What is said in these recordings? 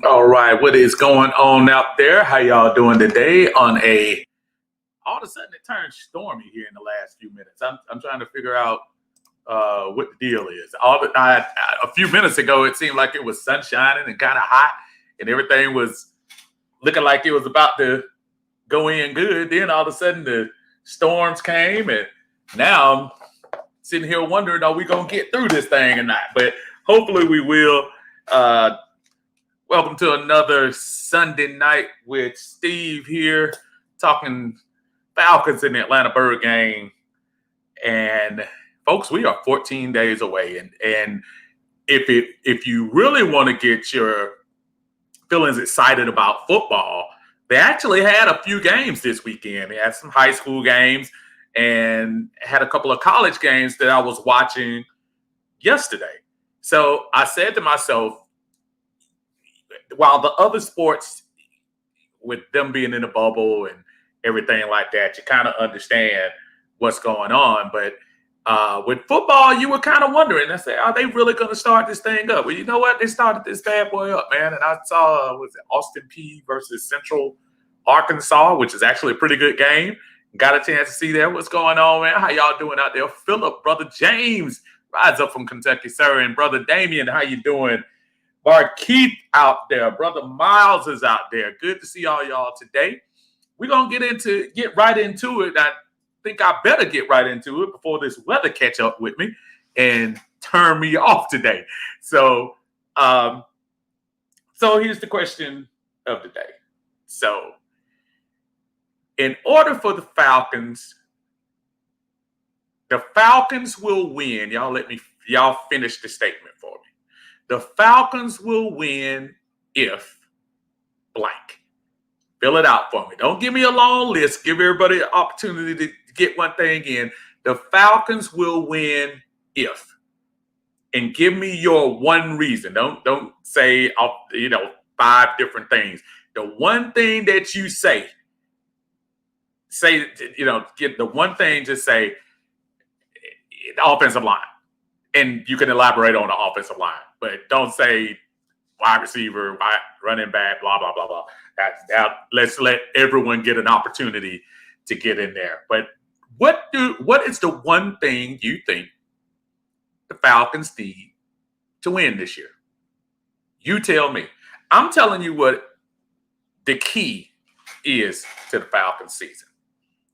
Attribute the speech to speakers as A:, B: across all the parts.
A: All right, what is going on out there? How y'all doing today? All of a sudden it turned stormy here in the last few minutes. I'm trying to figure out what the deal is. A few minutes ago, it seemed like it was sun shining and kind of hot, and everything was looking like it was about to go in good. Then all of a sudden the storms came, and now I'm sitting here wondering, are we gonna get through this thing or not? But hopefully we will. Welcome to another Sunday night with Steve here, talking Falcons in the Atlanta Bird game. And folks, we are 14 days away. And if you really want to get your feelings excited about football, they actually had a few games this weekend. They had some high school games and had a couple of college games that I was watching yesterday. So I said to myself, while the other sports, with them being in a bubble and everything like that, you kind of understand what's going on. But with football, you were kind of wondering. I said, are they really going to start this thing up? Well, you know what? They started this bad boy up, man. And I saw, was it Austin Peay versus Central Arkansas, which is actually a pretty good game. Got a chance to see that. What's going on, man? How y'all doing out there? Philip, brother James, rides up from Kentucky, sir. And brother Damien, how you doing? Bar Keith out there. Brother Miles is out there. Good to see all y'all today. We're going to get right into it. I think I better get right into it before this weather catch up with me and turn me off today. So here's the question of the day. So in order for the Falcons will win. Y'all finish the statement for me. The Falcons will win if blank. Fill it out for me. Don't give me a long list. Give everybody an opportunity to get one thing in. The Falcons will win if. And give me your one reason. Don't say 5 different things. The one thing that you say, get the one thing, just say the offensive line. And you can elaborate on the offensive line, but don't say wide receiver, running back, blah, blah, blah, blah. Let's let everyone get an opportunity to get in there. But what is the one thing you think the Falcons need to win this year? You tell me. I'm telling you what the key is to the Falcons season.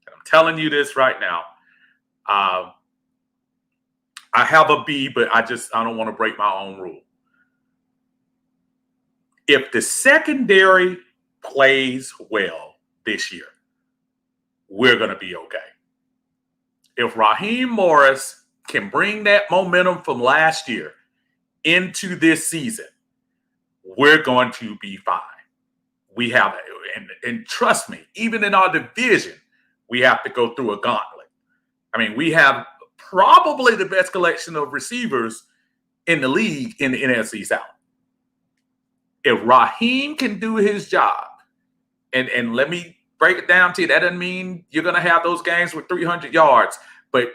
A: And I'm telling you this right now. I have a B, but I don't want to break my own rule. If the secondary plays well this year, we're going to be okay. If Raheem Morris can bring that momentum from last year into this season, we're going to be fine. We have, and trust me, even in our division, we have to go through a gauntlet. I mean, we have probably the best collection of receivers in the league in the NFC South. If Raheem can do his job, and let me break it down to you, that doesn't mean you're going to have those games with 300 yards. But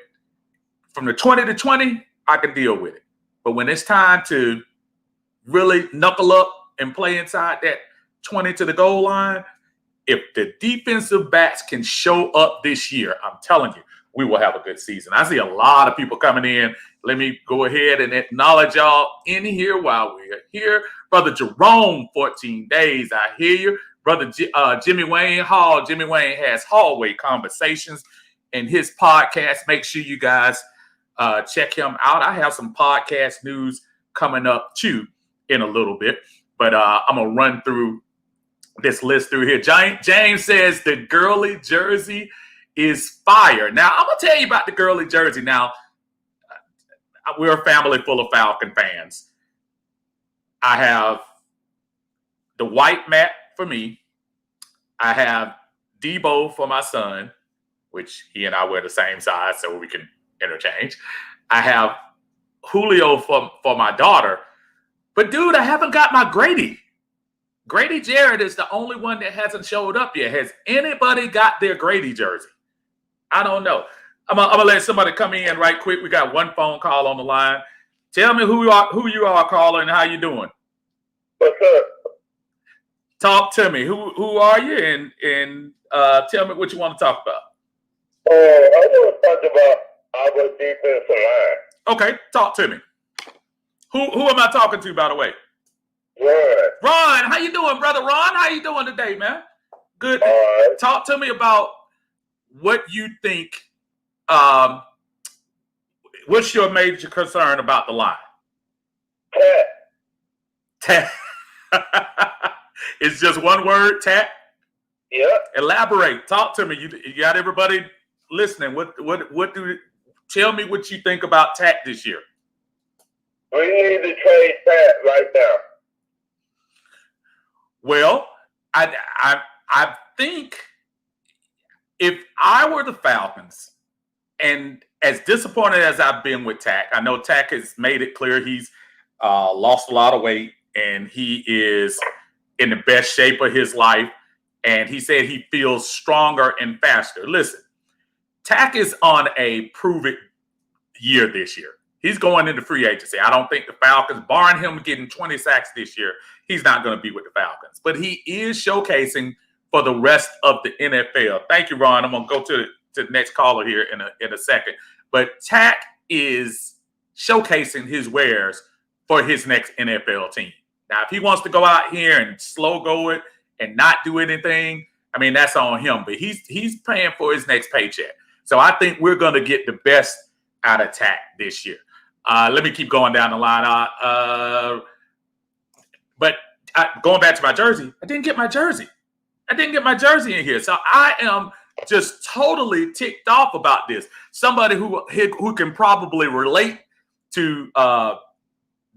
A: from the 20 to 20, I can deal with it. But when it's time to really knuckle up and play inside that 20 to the goal line, if the defensive backs can show up this year, I'm telling you, we will have a good season. I see a lot of people coming in. Let me go ahead and acknowledge y'all in here while we're here. Brother Jerome, 14 days. I hear you. Brother Jimmy Wayne Hall. Jimmy Wayne has Hallway Conversations in his podcast. Make sure you guys check him out. I have some podcast news coming up too in a little bit, but I'm going to run through this list through here. James says the girly jersey is fire. Now, I'm going to tell you about the girly jersey. Now, we're a family full of Falcon fans. I have the white mat for me. I have Debo for my son, which he and I wear the same size so we can interchange. I have Julio for my daughter. But, dude, I haven't got my Grady. Grady Jarrett is the only one that hasn't showed up yet. Has anybody got their Grady jersey? I don't know. I'm gonna let somebody come in right quick. We got one phone call on the line. Tell me who you are, caller, and how you doing.
B: What's up?
A: Talk to me. Who are you, and tell me what you want to talk about.
B: I want to talk about our defensive line.
A: Okay, talk to me. Who am I talking to, by the way? Ron, how you doing, brother? Ron, how you doing today, man? Good.
B: All right.
A: Talk to me about what you think. What's your major concern about the line? Tat. It's just one word, tat?
B: Yeah.
A: Elaborate. Talk to me. You got everybody listening. Tell me what you think about tat this year.
B: We need to trade Tat right now.
A: Well, I think if I were the Falcons, and as disappointed as I've been with Tack, I know Tack has made it clear he's lost a lot of weight and he is in the best shape of his life. And he said he feels stronger and faster. Listen, Tack is on a prove-it year this year. He's going into free agency. I don't think the Falcons, barring him getting 20 sacks this year, he's not going to be with the Falcons. But he is showcasing for the rest of the NFL. Thank you, Ron. I'm going to go to the next caller here in a second. But Tack is showcasing his wares for his next NFL team. Now, if he wants to go out here and slow go it and not do anything, I mean, that's on him. But he's paying for his next paycheck. So I think we're going to get the best out of Tack this year. Let me keep going down the line. But going back to my jersey, I didn't get my jersey. In here. So I am just totally ticked off about this. Somebody who can probably relate to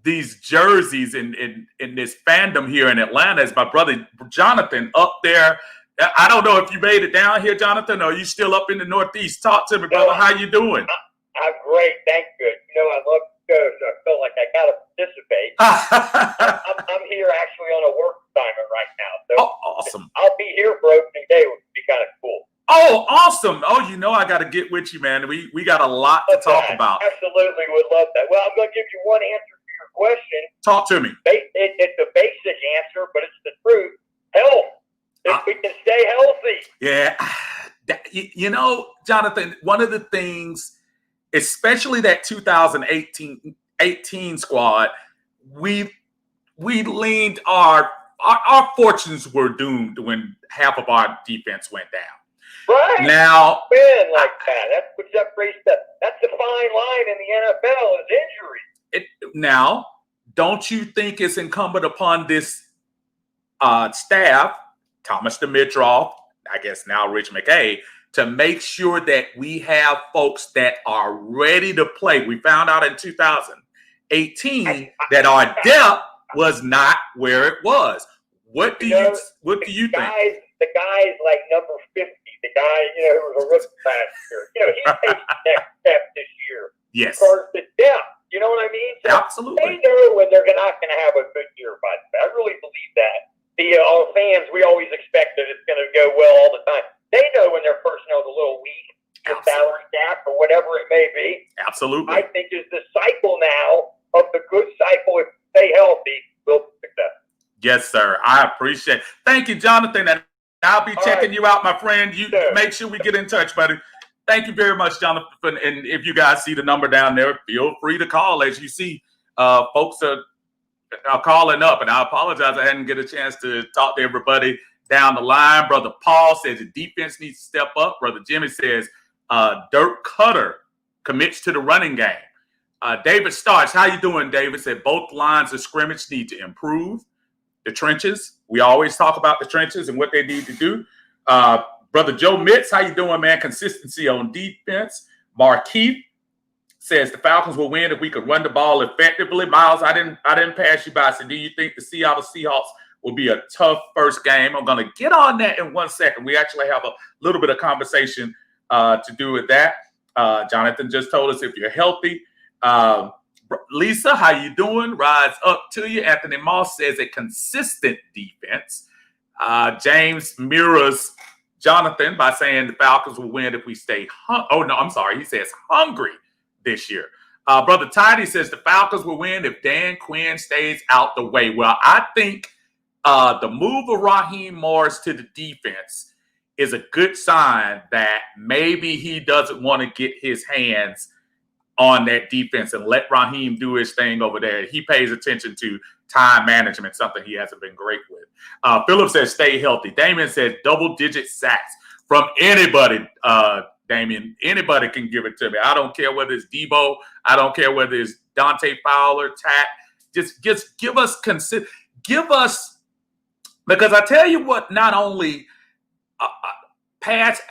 A: these jerseys in this fandom here in Atlanta is my brother Jonathan up there. I don't know if you made it down here, Jonathan, or are you still up in the Northeast? Talk to me, brother. How you doing?
B: I'm great, thank you. You know, I love the show, so I feel like I got to participate. I'm here actually on a work assignment right now. So
A: awesome.
B: I'll be here for opening day, which would be kind of cool.
A: Oh, awesome. Oh, I got to get with you, man. We got a lot to talk about.
B: Absolutely would love that. Well, I'm going to give you one answer to your question.
A: Talk to me.
B: It's a basic answer, but it's the truth. Health. If we can stay healthy.
A: Yeah. Jonathan, one of the things, especially that 2018 squad, we leaned our fortunes were doomed when half of our defense went down.
B: Right.
A: Now,
B: been like that. That's what separates that's the fine line in the NFL is injury.
A: Now, don't you think it's incumbent upon this staff, Thomas Dimitroff, I guess now Rich McKay, to make sure that we have folks that are ready to play? We found out in 2018 that our depth was not where it was. What do you think?
B: The guys like number 50, the guy, who was a rookie last year, he's taking the next step this year.
A: Yes.
B: Because the depth, you know what I mean? So
A: absolutely.
B: They know when they're not going to have a good year, by the way. I really believe that. All fans, we always expect that it's going to go well all the time. They know when their personnel is a little weak, the salary cap or whatever it may be.
A: Absolutely.
B: I think is the cycle now of the good cycle. If they stay healthy, we'll be successful.
A: Yes, sir. I appreciate it. Thank you, Jonathan. And I'll be checking you out, my friend. You make sure we get in touch, buddy. Thank you very much, Jonathan. And if you guys see the number down there, feel free to call. As you see, folks are calling up, and I apologize I hadn't get a chance to talk to everybody down the line. Brother Paul says the defense needs to step up. Brother Jimmy says Dirk Cutter commits to the running game. David Starch, how you doing, David? Said both lines of scrimmage need to improve. The trenches, we always talk about the trenches and what they need to do. Brother Joe Mitz, how you doing, man? Consistency on defense. Markeith says the Falcons will win if we could run the ball effectively. Miles, I didn't pass you by. So do you think the Seattle Seahawks will be a tough first game? I'm going to get on that in 1 second. We actually have a little bit of conversation to do with that. Jonathan just told us if you're healthy. Lisa, how you doing? Rise up to you. Anthony Moss says a consistent defense. James mirrors Jonathan by saying the Falcons will win if we stay he says hungry this year. Brother Tidy says the Falcons will win if Dan Quinn stays out the way. Well, I think the move of Raheem Morris to the defense is a good sign that maybe he doesn't want to get his hands on that defense and let Raheem do his thing over there. He pays attention to time management, something he hasn't been great with. Philip says stay healthy. Damien says double-digit sacks from anybody. Damien, anybody can give it to me. I don't care whether it's Debo. I don't care whether it's Dante Fowler, Tack. Just give us because I tell you what, not only pass.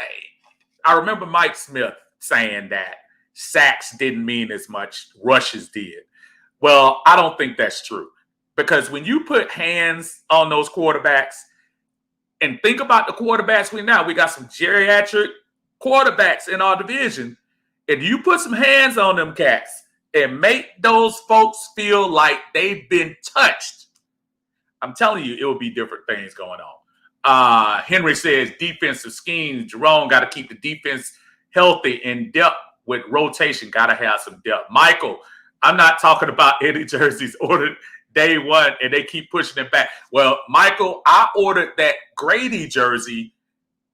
A: I remember Mike Smith saying that sacks didn't mean as much, rushes did. Well, I don't think that's true. Because when you put hands on those quarterbacks, and think about the quarterbacks we got some geriatric quarterbacks in our division. If you put some hands on them cats and make those folks feel like they've been touched, I'm telling you, it will be different things going on. Henry says defensive schemes. Jerome got to keep the defense healthy and depth with rotation. Got to have some depth. Michael, I'm not talking about any jerseys ordered day one and they keep pushing it back. Well, Michael, I ordered that Grady jersey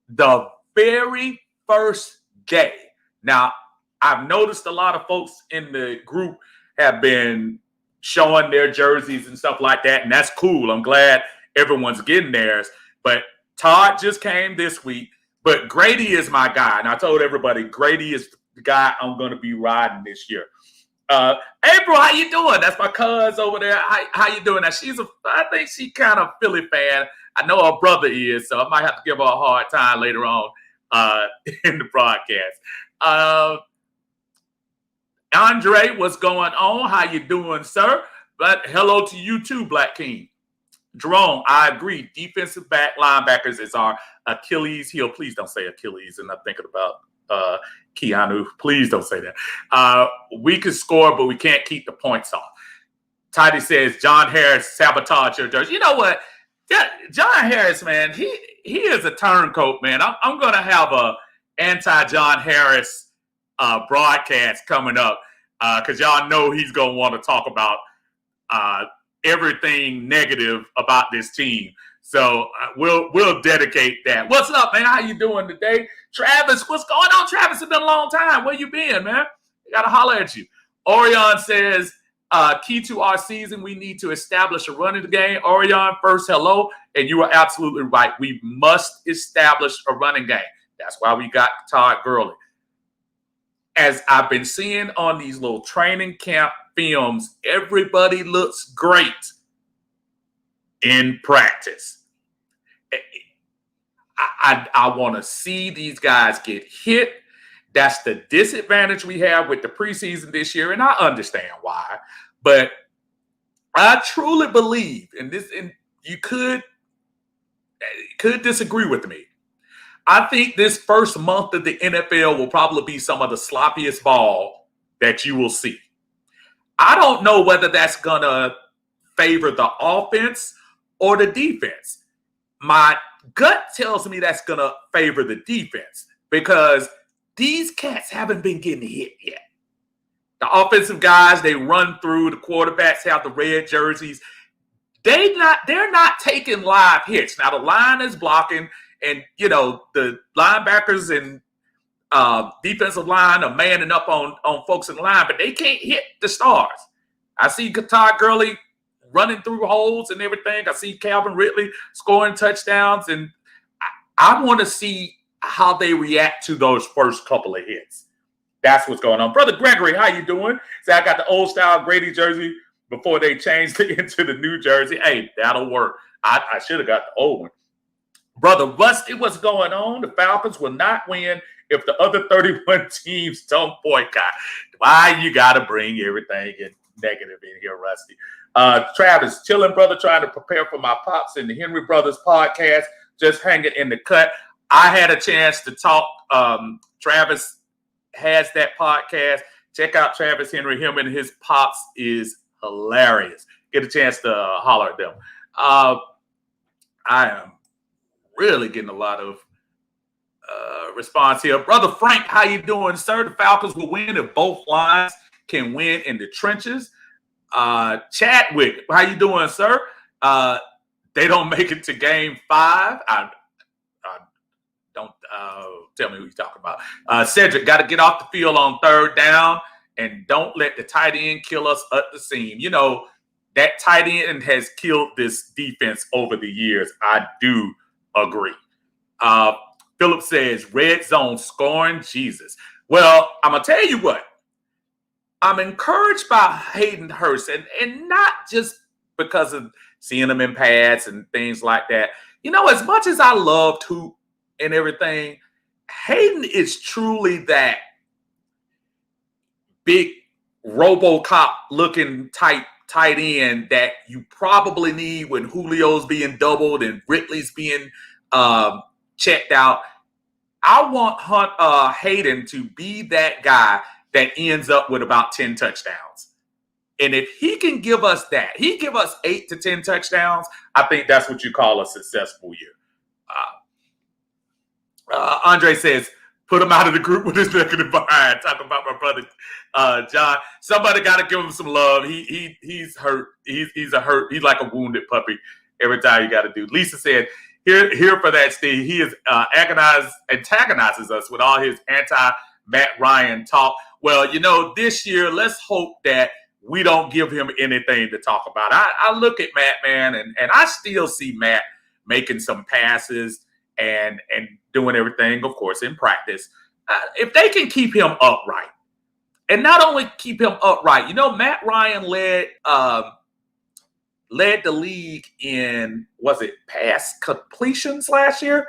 A: the very first day. Now, I've noticed a lot of folks in the group have been showing their jerseys and stuff like that, and that's cool. I'm glad everyone's getting theirs. But Todd just came this week, but Grady is my guy. And I told everybody, Grady is the guy I'm going to be riding this year. April, how you doing? That's my cuz over there. How you doing? Now, I think she kind of Philly fan. I know her brother is, so I might have to give her a hard time later on in the broadcast. Andre, what's going on? How you doing, sir? But hello to you too, Black King. Jerome, I agree. Defensive back linebackers is our Achilles heel. Please don't say Achilles, and I'm thinking about Keanu. Please don't say that. We can score, but we can't keep the points off. Tidy says John Harris sabotage your jersey. You know what? Yeah, John Harris, man, he is a turncoat, man. I'm going to have a anti-John Harris broadcast coming up because y'all know he's going to want to talk about everything negative about this team. So we'll dedicate that. What's up, man? How you doing today? Travis, what's going on? Travis, it's been a long time. Where you been, man? I got to holler at you. Orion says, key to our season, we need to establish a running game. Orion, first, hello. And you are absolutely right. We must establish a running game. That's why we got Todd Gurley. As I've been seeing on these little training camp films, everybody looks great in practice. I want to see these guys get hit. That's the disadvantage we have with the preseason this year, and I understand why. But I truly believe, and you could disagree with me. I think this first month of the NFL will probably be some of the sloppiest ball that you will see. I don't know whether that's going to favor the offense or the defense. My gut tells me that's going to favor the defense because these cats haven't been getting hit yet. The offensive guys, they run through. The quarterbacks have the red jerseys. They're not taking live hits. Now, the line is blocking, and, the linebackers and defensive line are manning up on folks in the line, but they can't hit the stars. I see Todd Gurley running through holes and everything. I see Calvin Ridley scoring touchdowns, and I want to see how they react to those first couple of hits. That's what's going on. Brother Gregory, how you doing? So I got the old style Grady jersey before they changed it into the new jersey. Hey, that'll work. I should have got the old one. Brother Rusty, what's going on? The Falcons will not win if the other 31 teams don't boycott. Why you got to bring everything in negative in here, Rusty? Travis, chilling, brother, trying to prepare for my pops in the Henry Brothers podcast. Just hanging in the cut. I had a chance to talk. Travis has that podcast. Check out Travis Henry. Him and his pops is hilarious. Get a chance to holler at them. I am really getting a lot of response here. Brother Frank, how you doing, sir? The Falcons will win if both lines can win in the trenches. Chadwick, how you doing, sir? They don't make it to game 5. Don't tell me who you're talking about. Cedric, got to get off the field on 3rd down and don't let the tight end kill us at the seam. You know, that tight end has killed this defense over the years. I do agree. Philip says, red zone scoring, Jesus. Well, I'm going to tell you what. I'm encouraged by Hayden Hurst, and not just because of seeing him in pads and things like that. You know, as much as I loved Hoop and everything, Hayden is truly that big RoboCop-looking type tight end that you probably need when Julio's being doubled and Ridley's being checked out. I want Hayden to be that guy that ends up with about 10 touchdowns. And if he can give us that, he give us 8 to 10 touchdowns, I think that's what you call a successful year. Andre says, put him out of the group with his negative behind. Talking about my brother John. Somebody got to give him some love. He's hurt. He's like a wounded puppy every time you got to do. Lisa said, here for that, Steve. He is antagonizes us with all his anti-Matt Ryan talk. Well, you know, this year, let's hope that we don't give him anything to talk about. I look at Matt, man, and I still see Matt making some passes and doing everything, of course, in practice. If they can keep him upright, and not only keep him upright, you know, Matt Ryan led the league in, was it pass completions last year?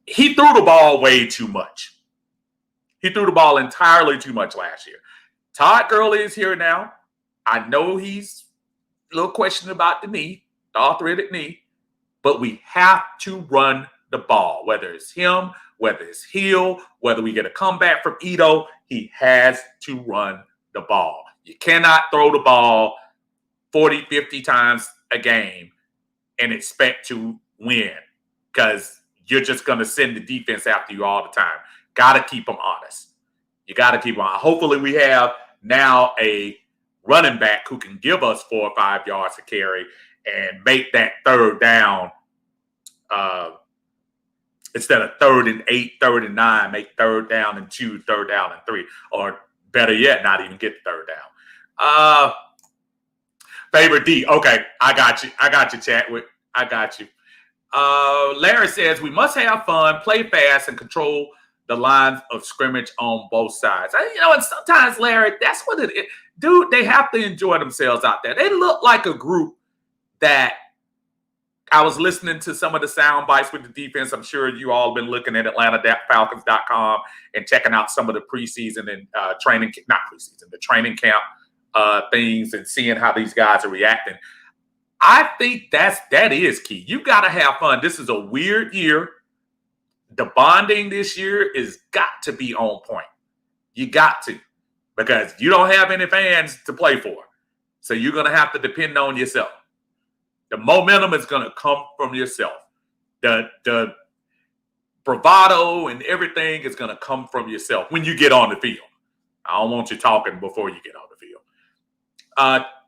A: He threw the ball way too much. He threw the ball entirely too much last year. Todd Gurley is here now. I know he's a little questioned about the knee, the arthritic knee, but we have to run the ball, whether it's him, whether it's Hill, whether we get a comeback from Ito, he has to run the ball. You cannot throw the ball 40, 50 times a game and expect to win because you're just going to send the defense after you all the time. Got to keep them honest. You got to keep them honest. Hopefully we have now a running back who can give us 4 or 5 yards to carry and make that 3rd down instead of 3rd and 8, 3rd and 9, make 3rd down and 2, 3rd down and 3, or better yet, not even get the 3rd down. Favorite D. Okay, I got you, Chadwick. I got you. Larry says, we must have fun, play fast, and control the lines of scrimmage on both sides. You know, and sometimes, Larry, that's what it is. Dude, they have to enjoy themselves out there. They look like a group that I was listening to some of the sound bites with the defense. I'm sure you all have been looking at AtlantaFalcons.com and checking out some of the preseason and the training camp things and seeing how these guys are reacting. I think that is key. You got to have fun. This is a weird year. The bonding this year is got to be on point. You got to, because you don't have any fans to play for. So you're going to have to depend on yourself. The momentum is going to come from yourself. The bravado and everything is going to come from yourself when you get on the field. I don't want you talking before you get on the field.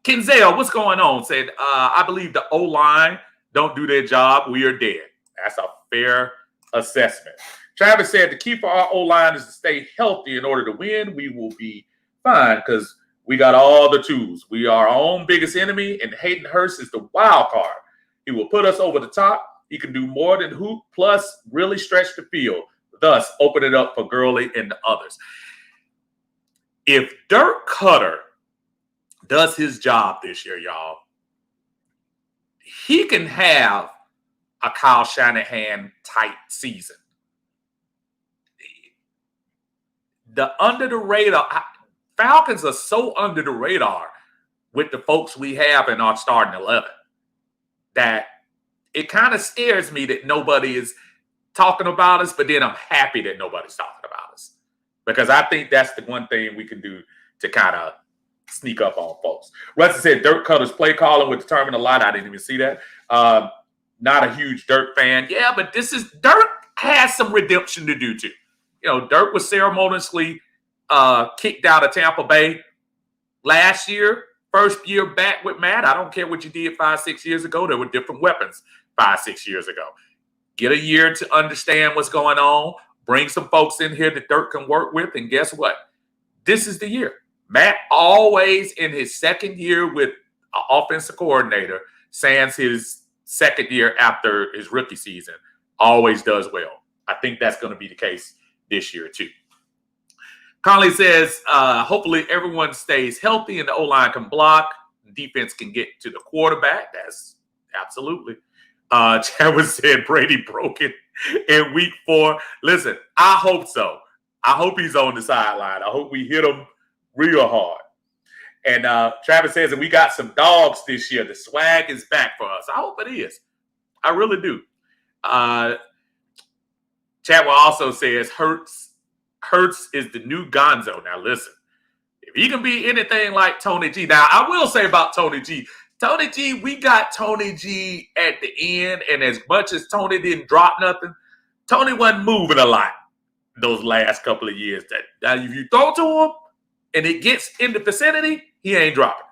A: Kenzel, what's going on? Said, I believe the O-line don't do their job. We are dead. That's a fair assessment. Travis said the key for our O-line is to stay healthy in order to win. We will be fine because we got all the tools. We are our own biggest enemy, and Hayden Hurst is the wild card. He will put us over the top. He can do more than hoop, plus really stretch the field, thus open it up for Gurley and the others. If Dirk Cutter does his job this year, y'all, he can have a Kyle Shanahan type season. The under the radar Falcons are so under the radar with the folks we have in our starting 11 that it kind of scares me that nobody is talking about us, but then I'm happy that nobody's talking about us because I think that's the one thing we can do to kind of sneak up on folks. Rusty said Dirk Cutter's play calling would determine a lot. I didn't even see that. Not a huge Dirk fan. Yeah, but Dirk has some redemption to do too. You know, Dirk was ceremoniously kicked out of Tampa Bay last year. First year back with Matt. I don't care what you did 5-6 years ago. There were different weapons 5-6 years ago. Get a year to understand what's going on. Bring some folks in here that Dirk can work with. And guess what? This is the year. Matt always in his second year with an offensive coordinator, sans his second year after his rookie season, always does well. I think that's going to be the case this year too. Conley says, hopefully everyone stays healthy and the O-line can block. Defense can get to the quarterback. That's absolutely. Chadwick said Brady broke it in week 4. Listen, I hope so. I hope he's on the sideline. I hope we hit him real hard. And Travis says that we got some dogs this year. The swag is back for us. I hope it is. I really do. Chadwick also says Hurts is the new Gonzo. Now, listen, if he can be anything like Tony G. Now, I will say about Tony G. Tony G, we got Tony G at the end, and as much as Tony didn't drop nothing, Tony wasn't moving a lot those last couple of years. That if you throw to him and it gets in the vicinity, he ain't dropping.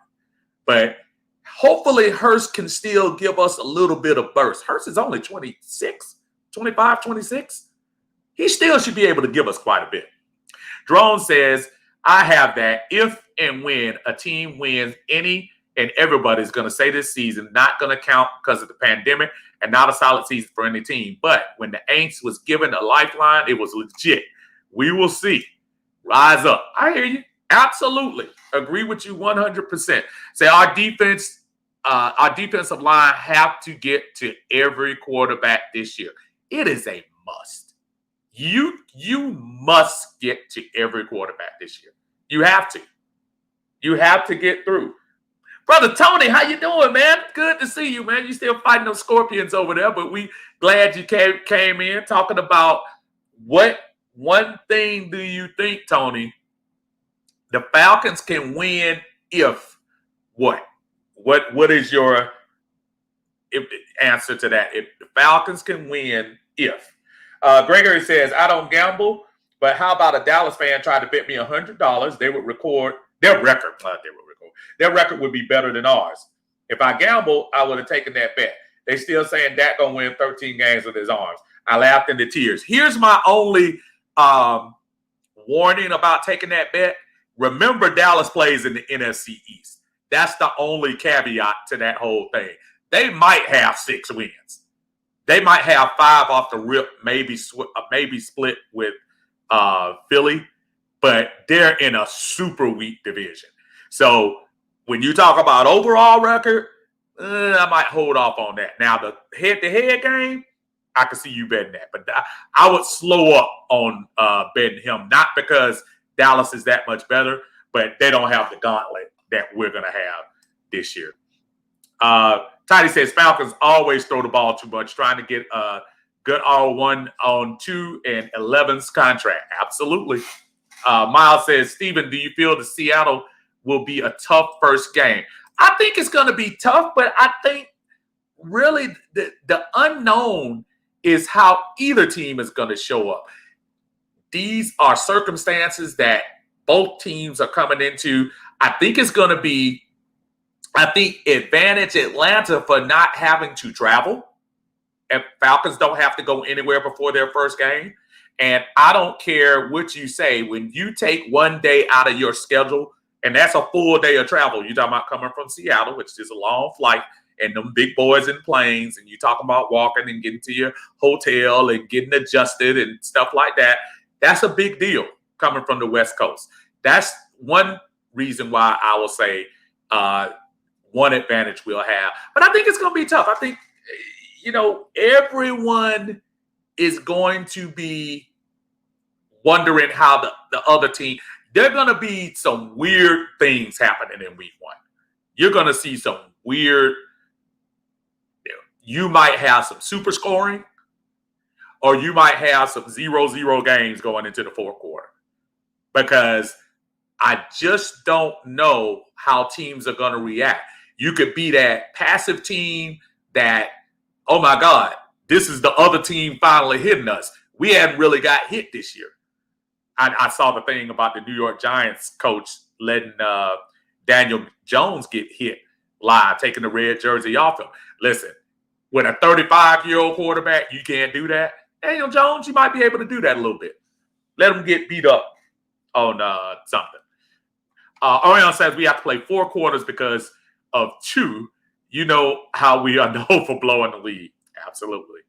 A: But hopefully Hurst can still give us a little bit of burst. Hurst is only 26, 25, 26. He still should be able to give us quite a bit. Drone says, I have that if and when a team wins any and everybody's going to say this season, not going to count because of the pandemic and not a solid season for any team. But when the Aints was given a lifeline, it was legit. We will see. Rise up. I hear you. Absolutely. Agree with you 100%. Say our defensive line have to get to every quarterback this year. It is a must. You must get to every quarterback this year. You have to. You have to get through. Brother Tony, how you doing, man? Good to see you, man. You still fighting those scorpions over there, but we glad you came in talking about what one thing do you think, Tony, the Falcons can win if what? What is your answer to that? If the Falcons can win if? Gregory says, I don't gamble, but how about a Dallas fan tried to bet me $100? They would record their record. Their record would be better than ours. If I gamble, I would have taken that bet. They still saying Dak gonna win 13 games with his arms. I laughed into tears. Here's my only warning about taking that bet. Remember, Dallas plays in the NFC East. That's the only caveat to that whole thing. They might have 6 wins. They might have 5 off the rip, maybe split with Philly, but they're in a super weak division. So when you talk about overall record, I might hold off on that. Now, the head-to-head game, I can see you betting that. But I would slow up on betting him, not because Dallas is that much better, but they don't have the gauntlet that we're going to have this year. Toddy says Falcons always throw the ball too much, trying to get a good R1 on 2 and 11's contract. Absolutely. Miles says, Steven, do you feel the Seattle will be a tough first game? I think it's going to be tough, but I think really the unknown is how either team is going to show up. These are circumstances that both teams are coming into. I think it's going to be, advantage Atlanta for not having to travel. And Falcons don't have to go anywhere before their first game. And I don't care what you say, when you take one day out of your schedule, and that's a full day of travel. You're talking about coming from Seattle, which is a long flight, and them big boys in planes, and you're talking about walking and getting to your hotel and getting adjusted and stuff like that. That's a big deal coming from the West Coast. That's one reason why I will say one advantage we'll have. But I think it's going to be tough. I think, everyone is going to be wondering how the other team, there are going to be some weird things happening in week one. You're going to see some weird, you might have some super scoring, or you might have some 0-0 games going into the fourth quarter, because I just don't know how teams are going to react. You could be that passive team that, oh my God, this is the other team finally hitting us. We hadn't really got hit this year. I saw the thing about the New York Giants coach letting Daniel Jones get hit live, taking the red jersey off him. Listen, with a 35-year-old quarterback, you can't do that. Daniel Jones, you might be able to do that a little bit. Let him get beat up on something. Orion says we have to play 4 quarters because of 2. You know how we are known for blowing the lead. Absolutely.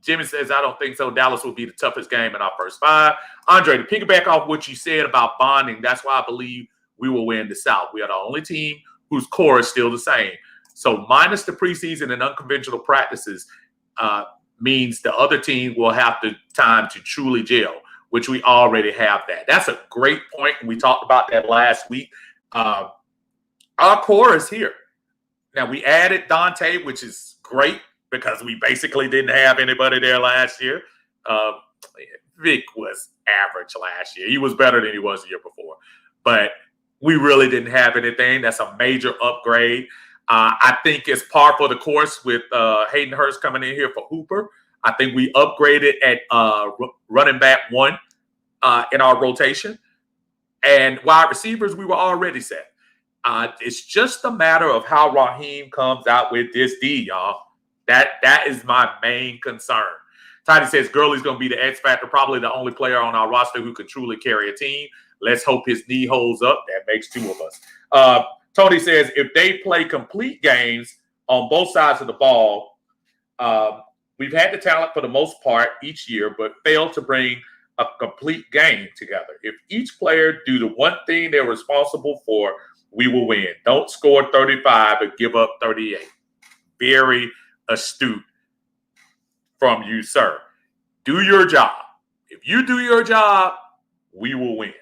A: Jimmy says, I don't think so. Dallas will be the toughest game in our first 5. Andre, to piggyback off what you said about bonding, that's why I believe we will win the South. We are the only team whose core is still the same. So minus the preseason and unconventional practices means the other team will have the time to truly gel, which we already have that. That's a great point. We talked about that last week. Our core is here. Now, we added Dante, which is great, because we basically didn't have anybody there last year. Vic was average last year. He was better than he was the year before. But we really didn't have anything. That's a major upgrade. I think it's par for the course with Hayden Hurst coming in here for Hooper. I think we upgraded at running back 1 in our rotation. And wide receivers, we were already set. It's just a matter of how Raheem comes out with this D, y'all. That is my main concern. Tiny says Gurley's going to be the X factor, probably the only player on our roster who could truly carry a team. Let's hope his knee holds up. That makes 2 of us. Tony says if they play complete games on both sides of the ball, we've had the talent for the most part each year, but failed to bring a complete game together. If each player do the one thing they're responsible for, we will win. Don't score 35 and give up 38. Very astute from you, sir. Do your job. If you do your job, we will win.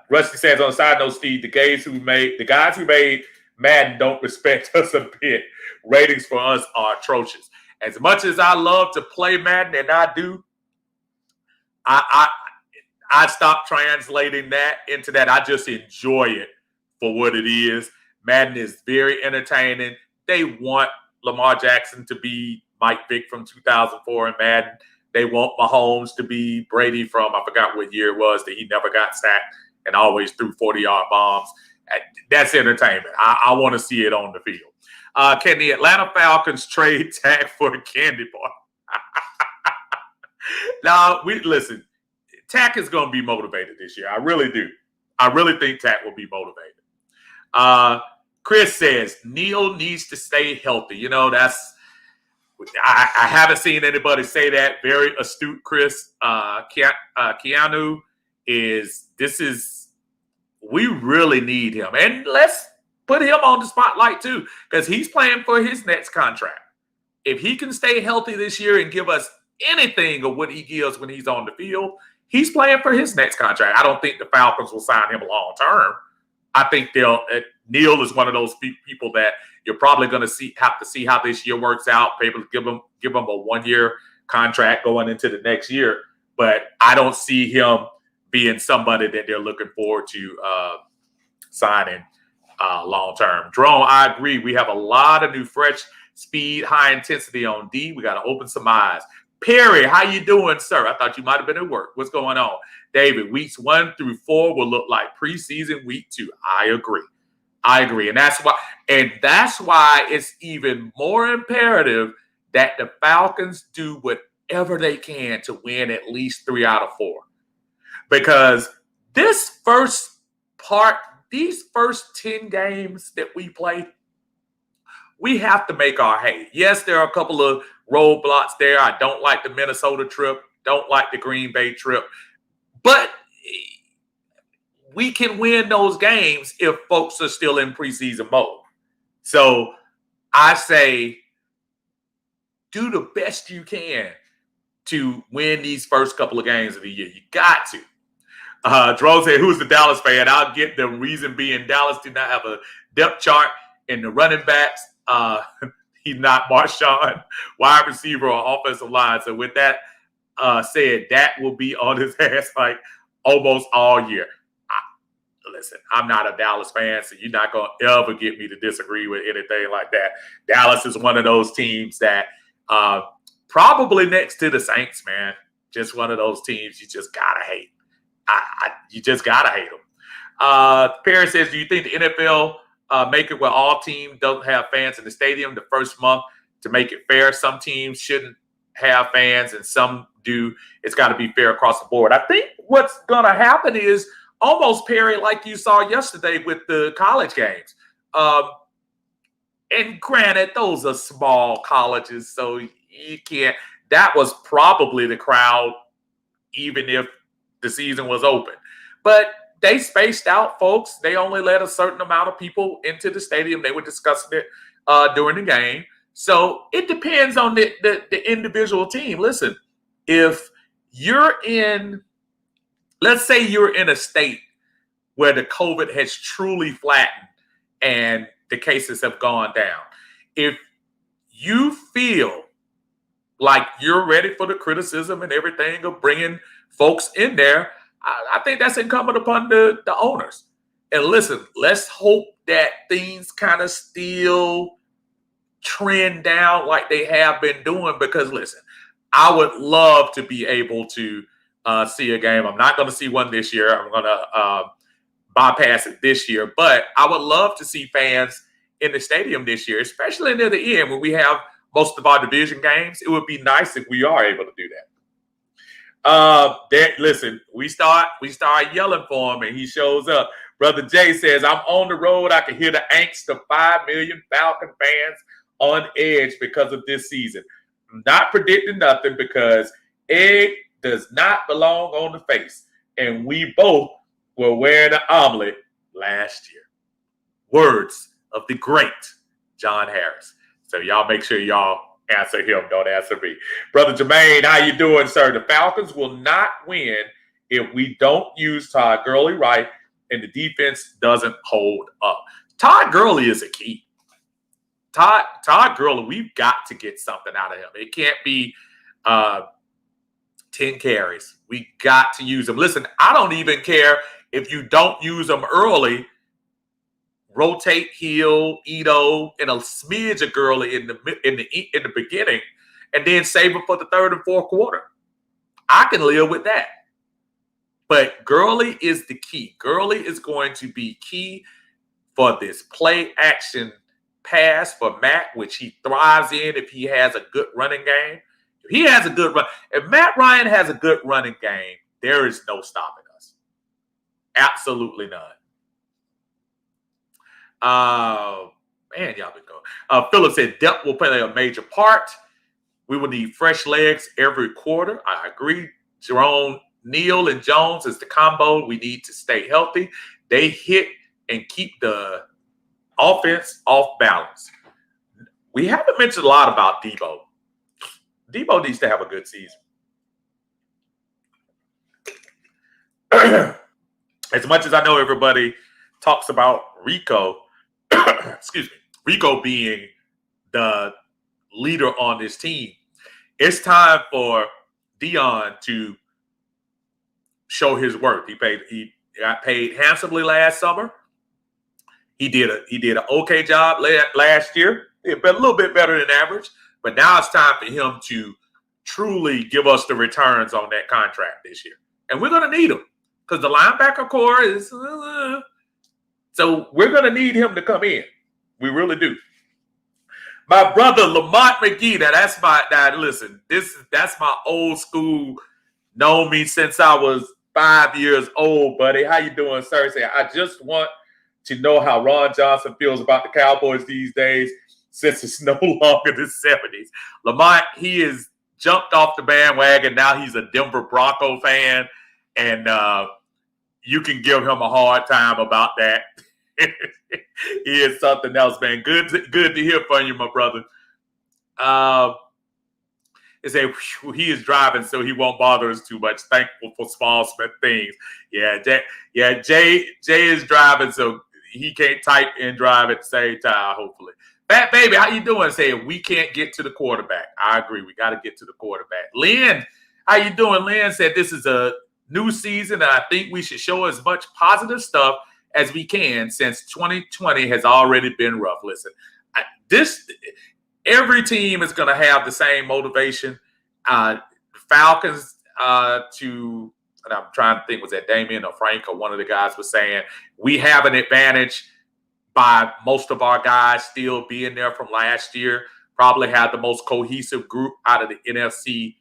A: Rusty says on the side note, Steve, the guys who made Madden don't respect us a bit. Ratings for us are atrocious. As much as I love to play Madden, and I do, I stopped translating that into that. I just enjoy it for what it is. Madden is very entertaining. They want Lamar Jackson to be Mike Vick from 2004 in Madden. They want Mahomes to be Brady from, I forgot what year it was, that he never got sacked and always threw 40-yard bombs. That's entertainment. I want to see it on the field. Can the Atlanta Falcons trade Tag for a candy bar? Now, listen, Tag is going to be motivated this year. I really do. I really think Tag will be motivated. Chris says Neil needs to stay healthy. I haven't seen anybody say that. Very astute, Chris. Keanu we really need him. And let's put him on the spotlight too, because he's playing for his next contract. If he can stay healthy this year and give us anything of what he gives when he's on the field, he's playing for his next contract. I don't think the Falcons will sign him long term. I think Neil is one of those people that you're probably going to have to see how this year works out. People give him a 1-year contract going into the next year, but I don't see him being somebody that they're looking forward to signing long term. Jerome, I agree. We have a lot of new, fresh speed, high intensity on D. We got to open some eyes. Perry, how you doing, sir? I thought you might have been at work. What's going on? David, weeks 1 through 4 will look like preseason week 2. I agree. And that's why it's even more imperative that the Falcons do what whatever they can to win at least 3 out of 4. Because these first 10 games that we play, we have to make our hay. Yes, there are a couple of roadblocks there. I don't like the Minnesota trip, don't like the Green Bay trip, but we can win those games if folks are still in preseason mode. So I say, do the best you can to win these first couple of games of the year. You got to. Jerome said, who's the Dallas fan? I'll get the reason being Dallas do not have a depth chart in the running backs. He's not Marshawn, wide receiver or offensive line. So with that said, that will be on his ass like almost all year. Listen, I'm not a Dallas fan, so you're not going to ever get me to disagree with anything like that. Dallas is one of those teams that probably next to the Saints, man, just one of those teams you just got to hate. You just got to hate them. Perry says, do you think the NFL make it where all teams don't have fans in the stadium the first month to make it fair? Some teams shouldn't have fans and some do. It's got to be fair across the board. I think what's going to happen is almost, Perry, like you saw yesterday with the college games. And granted, those are small colleges, so you can't. That was probably the crowd, even if the season was open. But they spaced out, folks. They only let a certain amount of people into the stadium. They were discussing it during the game. So it depends on the individual team. Listen, if you're in, let's say you're in a state where the COVID has truly flattened and the cases have gone down. If you feel like you're ready for the criticism and everything of bringing folks in there, I think that's incumbent upon the owners. And listen, let's hope that things kind of still trend down like they have been doing, because listen, I would love to be able to see a game. I'm not going to see one this year. I'm going to bypass it this year, but I would love to see fans in the stadium this year, especially near the end when we have most of our division games. It would be nice if we are able to do that. Listen, we start yelling for him and he shows up. Brother Jay says, I'm on the road. I can hear the angst of 5 million Falcon fans on edge because of this season. I'm not predicting nothing because egg does not belong on the face. And we both were wearing an omelet last year. Words of the great John Harris. So y'all make sure y'all answer him. Don't answer me. Brother Jermaine, how you doing, sir? The Falcons will not win if we don't use Todd Gurley right and the defense doesn't hold up. Todd Gurley is a key. Todd Gurley, we've got to get something out of him. It can't be 10 carries. We got to use him. Listen, I don't even care if you don't use him early. Rotate Hill, Ito, and a smidge of Gurley in the beginning, and then save him for the third and fourth quarter. I can live with that. But Gurley is the key. Gurley is going to be key for this play action pass for Matt, which he thrives in if he has a good running game. If he has a good run, if Matt Ryan has a good running game, there is no stopping us. Absolutely none. Man, y'all been going. Philip said depth will play a major part. We will need fresh legs every quarter. I agree. Jerome, Neal, and Jones is the combo. We need to stay healthy. They hit and keep the offense off balance. We haven't mentioned a lot about Debo. Debo needs to have a good season. As much as I know everybody talks about Rico, excuse me, Rico being the leader on this team, it's time for Dion to show his worth. He got paid handsomely last summer. He did an okay job last year, a little bit better than average. But now it's time for him to truly give us the returns on that contract this year. And we're going to need him because the linebacker core is so we're going to need him to come in. We really do. My brother Lamont McGee. That's my old school. Known me since I was 5 years old, buddy. How you doing, sir? Say, I just want to know how Ron Johnson feels about the Cowboys these days, since it's no longer the 70s. Lamont, he has jumped off the bandwagon. Now he's a Denver Bronco fan, and you can give him a hard time about that. He is something else, man. Good to hear from you, my brother. They say he is driving, so he won't bother us too much. Thankful for small things. Yeah, Jay is driving, so he can't type and drive at the same time. Hopefully, Fat Baby, how you doing? Saying we can't get to the quarterback. I agree. We got to get to the quarterback. Lynn, how you doing? Lynn said this is a new season, and I think we should show as much positive stuff as we can, since 2020 has already been rough. Listen, every team is going to have the same motivation. Falcons and I'm trying to think, was that Damien or Frank or one of the guys was saying, we have an advantage by most of our guys still being there from last year. Probably had the most cohesive group out of the NFC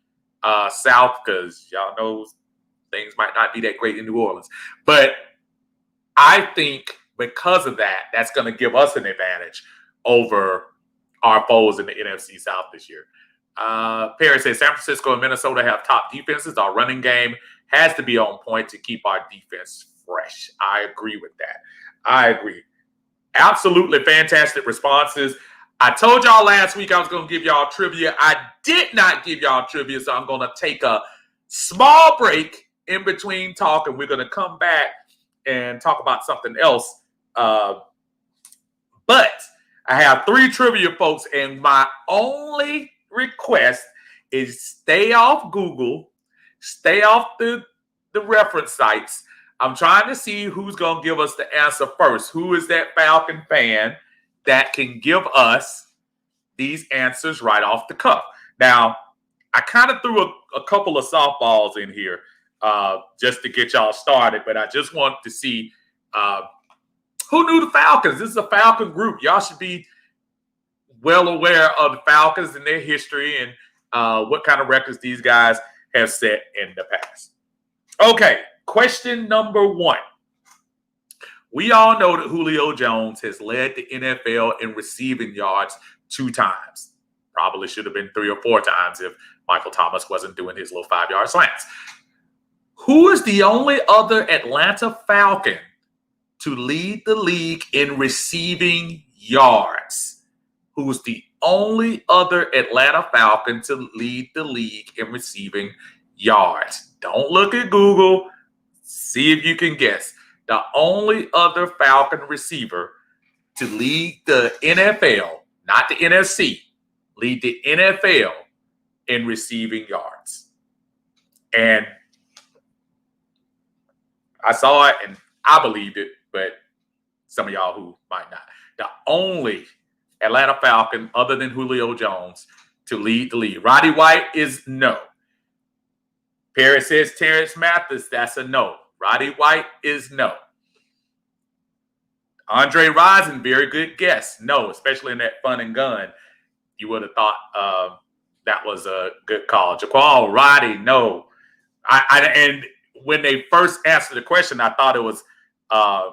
A: South, because y'all know things might not be that great in New Orleans. But I think because of that, that's going to give us an advantage over our foes in the NFC South this year. Perry says San Francisco and Minnesota have top defenses. Our running game has to be on point to keep our defense fresh. I agree with that. I agree. Absolutely fantastic responses. I told y'all last week I was going to give y'all trivia. I did not give y'all trivia, so I'm going to take a small break in between talking. We're going to come back and talk about something else. But I have 3 trivia, folks, and my only request is stay off Google, stay off the reference sites. I'm trying to see who's going to give us the answer first. Who is that Falcon fan that can give us these answers right off the cuff? Now, I kind of threw a couple of softballs in here just to get y'all started, but I just want to see who knew the Falcons. This is a Falcon group. Y'all should be well aware of the Falcons and their history and what kind of records these guys have set in the past. Okay, question number 1. We all know that Julio Jones has led the NFL in receiving yards 2 times. Probably should have been 3 or 4 times if Michael Thomas wasn't doing his little 5-yard slants. Who is the only other Atlanta Falcon to lead the league in receiving yards? Who's the only other Atlanta Falcon to lead the league in receiving yards? Don't look at Google. See if you can guess. The only other Falcon receiver to lead the NFL, not the NFC, lead the NFL in receiving yards. And I saw it and I believed it, but some of y'all who might not. The only Atlanta Falcon other than Julio Jones to lead the league. Roddy White is no. Perry says Terrence Mathis, that's a no. Roddy White is no. Andre Rison, very good guess. No, especially in that fun and gun. You would have thought that was a good call. Jaquan Roddy, no. And when they first answered the question, I thought it was I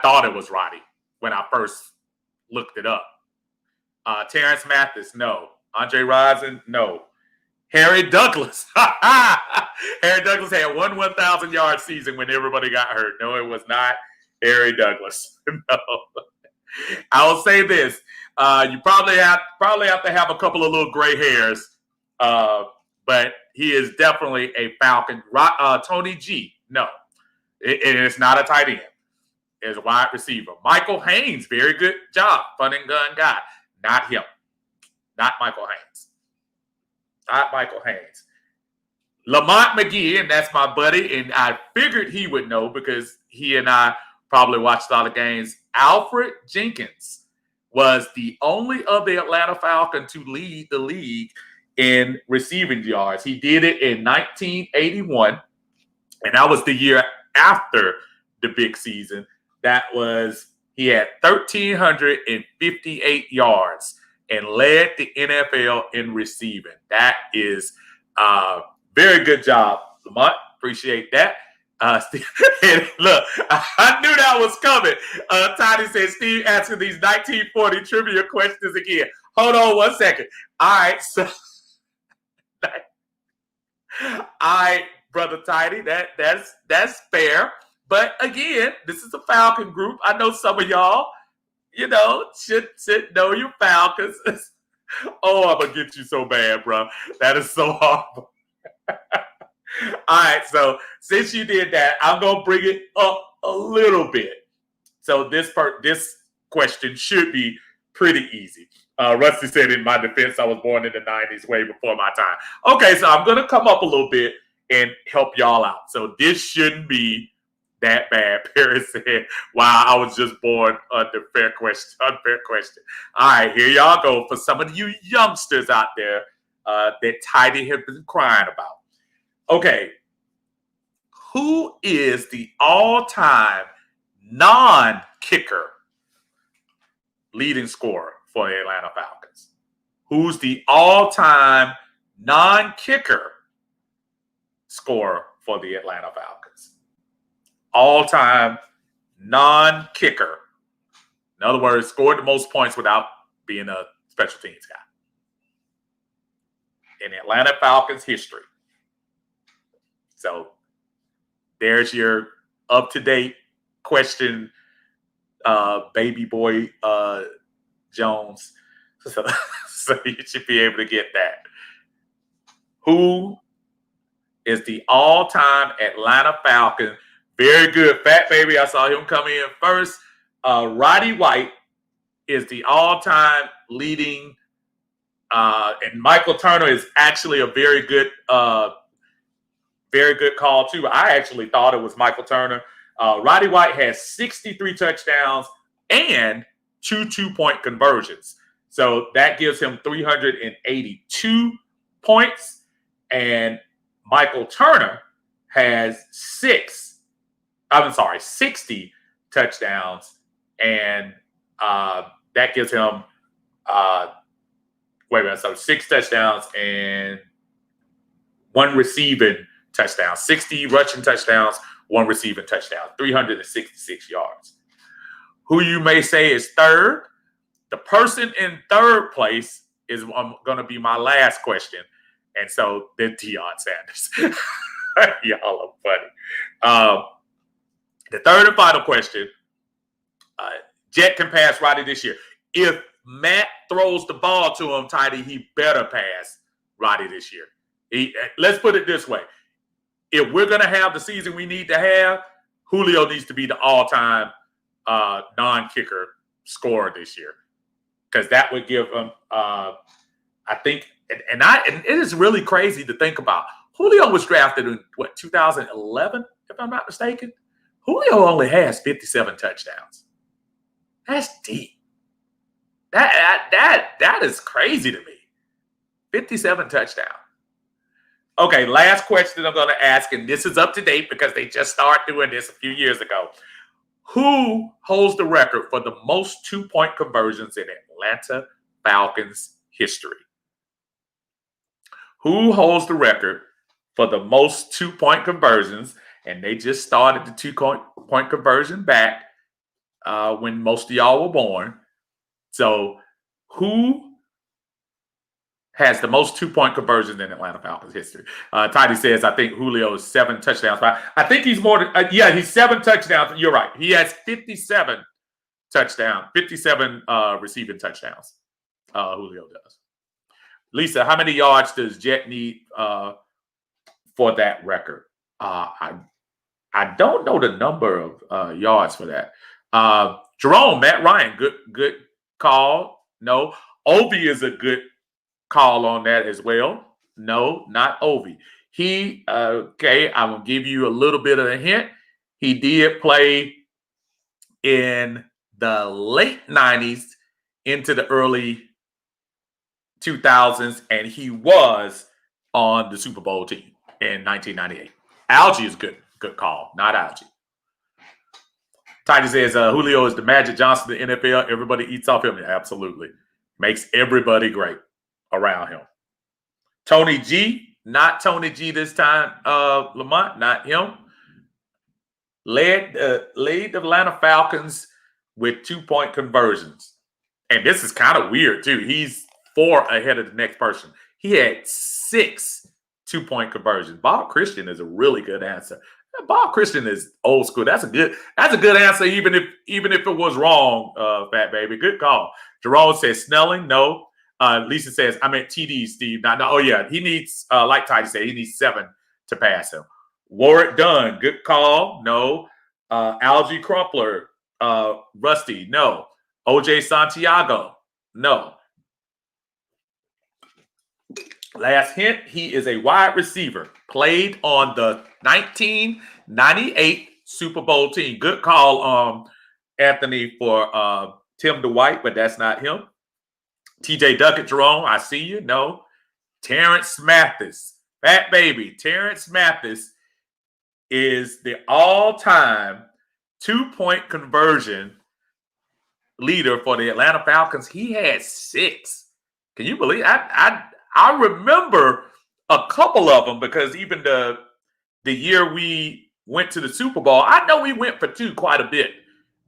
A: thought it was Roddy when I first looked it up. Terrence Mathis, no. Andre Rison, no. Harry Douglas. Harry Douglas had one 1,000-yard season when everybody got hurt. No, it was not Harry Douglas. No. I will say this. You probably have to have a couple of little gray hairs, but he is definitely a Falcon. Tony G, no. It's not a tight end. It's a wide receiver. Michael Haynes, very good job. Fun and gun guy. Not him. Not Michael Haynes. Not Michael Haynes. Lamont McGee, and that's my buddy, and I figured he would know because he and I probably watched a lot of games. Alfred Jenkins was the only other Atlanta Falcon to lead the league in receiving yards. He did it in 1981, and that was the year after the big season. He had 1,358 yards and led the NFL in receiving. That is very good job, Lamont. Appreciate that. And look, I knew that was coming. Tiny said, Steve asking these 1940 trivia questions again. Hold on 1 second. All right, so all right, Brother Tiny, that's fair. But again, this is a Falcon group. I know some of y'all, should know your Falcons. Oh, I'm gonna get you so bad, bro. That is so horrible. All right, so since you did that, I'm gonna bring it up a little bit. So this question should be pretty easy. Rusty said, in my defense, I was born in the 90s, way before my time. Okay, so I'm gonna come up a little bit and help y'all out. So this shouldn't be that bad. Paris said, wow, I was just born under unfair question. All right, here y'all go for some of you youngsters out there that Tidy has been crying about. Okay, who is the all-time non-kicker leading scorer for the Atlanta Falcons? Who's the all-time non-kicker scorer for the Atlanta Falcons? All-time non-kicker. In other words, scored the most points without being a special teams guy in Atlanta Falcons history. So there's your up-to-date question, baby boy Jones. So you should be able to get that. Who is the all-time Atlanta Falcons? Very good. Fat Baby, I saw him come in first. Roddy White is the all-time leading, and Michael Turner is actually a very good call, too. I actually thought it was Michael Turner. Roddy White has 63 touchdowns and 2 2-point conversions. So that gives him 382 points. And Michael Turner has 60 touchdowns. And that gives him, so 6 touchdowns and 1 receiving touchdown, 60 rushing touchdowns, 1 receiving touchdown, 366 yards. Who you may say is third? The person in third place is going to be my last question. And so then Deion Sanders. Y'all are funny. The third and final question. Jet can pass Roddy this year. If Matt throws the ball to him, Tidy, he better pass Roddy this year. Let's put it this way. If we're going to have the season we need to have, Julio needs to be the all-time non-kicker scorer this year. Because that would give him, I think, and it is really crazy to think about. Julio was drafted in, 2011, if I'm not mistaken? Julio only has 57 touchdowns. That's deep. That is crazy to me. 57 touchdowns. Okay, last question I'm going to ask, and this is up to date because they just started doing this a few years ago. Who holds the record for the most 2-point conversions in Atlanta Falcons history? Who holds the record for the most 2-point conversions? And they just started the 2-point conversion back when most of y'all were born. So who has the most 2-point conversions in Atlanta Falcons history? Tidy says, I think Julio is 7 touchdowns. I think he's more than, he's 7 touchdowns. You're right. He has 57 touchdowns, 57 receiving touchdowns. Julio does. Lisa, how many yards does Jet need for that record? I don't know the number of yards for that. Jerome, Matt Ryan, good call. No. Obi is a good call on that as well. No, not Ovi. He, okay, I'm going to give you a little bit of a hint. He did play in the late 90s into the early 2000s, and he was on the Super Bowl team in 1998. Algie is good call, not Algie. Tidy says Julio is the Magic Johnson of the NFL. Everybody eats off him. Absolutely. Makes everybody great around him. Tony G, not Tony G this time. Lamont, not him. Led the Atlanta Falcons with 2-point conversions. And this is kind of weird, too. He's 4 ahead of the next person. He had 6 2-point conversions. Bob Christian is a really good answer. Bob Christian is old school. That's a good answer, even if it was wrong, Fat Baby. Good call. Jerome says Snelling, no. Lisa says, I meant TD, Steve. No, oh yeah, he needs, like Tidy said, he needs 7 to pass him. Warwick Dunn, good call. No. Algie Crumpler, Rusty, no. OJ Santiago, no. Last hint, he is a wide receiver. Played on the 1998 Super Bowl team. Good call, Anthony, for Tim Dwight, but that's not him. TJ Duckett, Jerome, I see you. No. Terrence Mathis, Fat Baby. Terrence Mathis is the all-time 2-point conversion leader for the Atlanta Falcons. He had 6. Can you believe? I remember a couple of them because even the year we went to the Super Bowl, I know we went for 2 quite a bit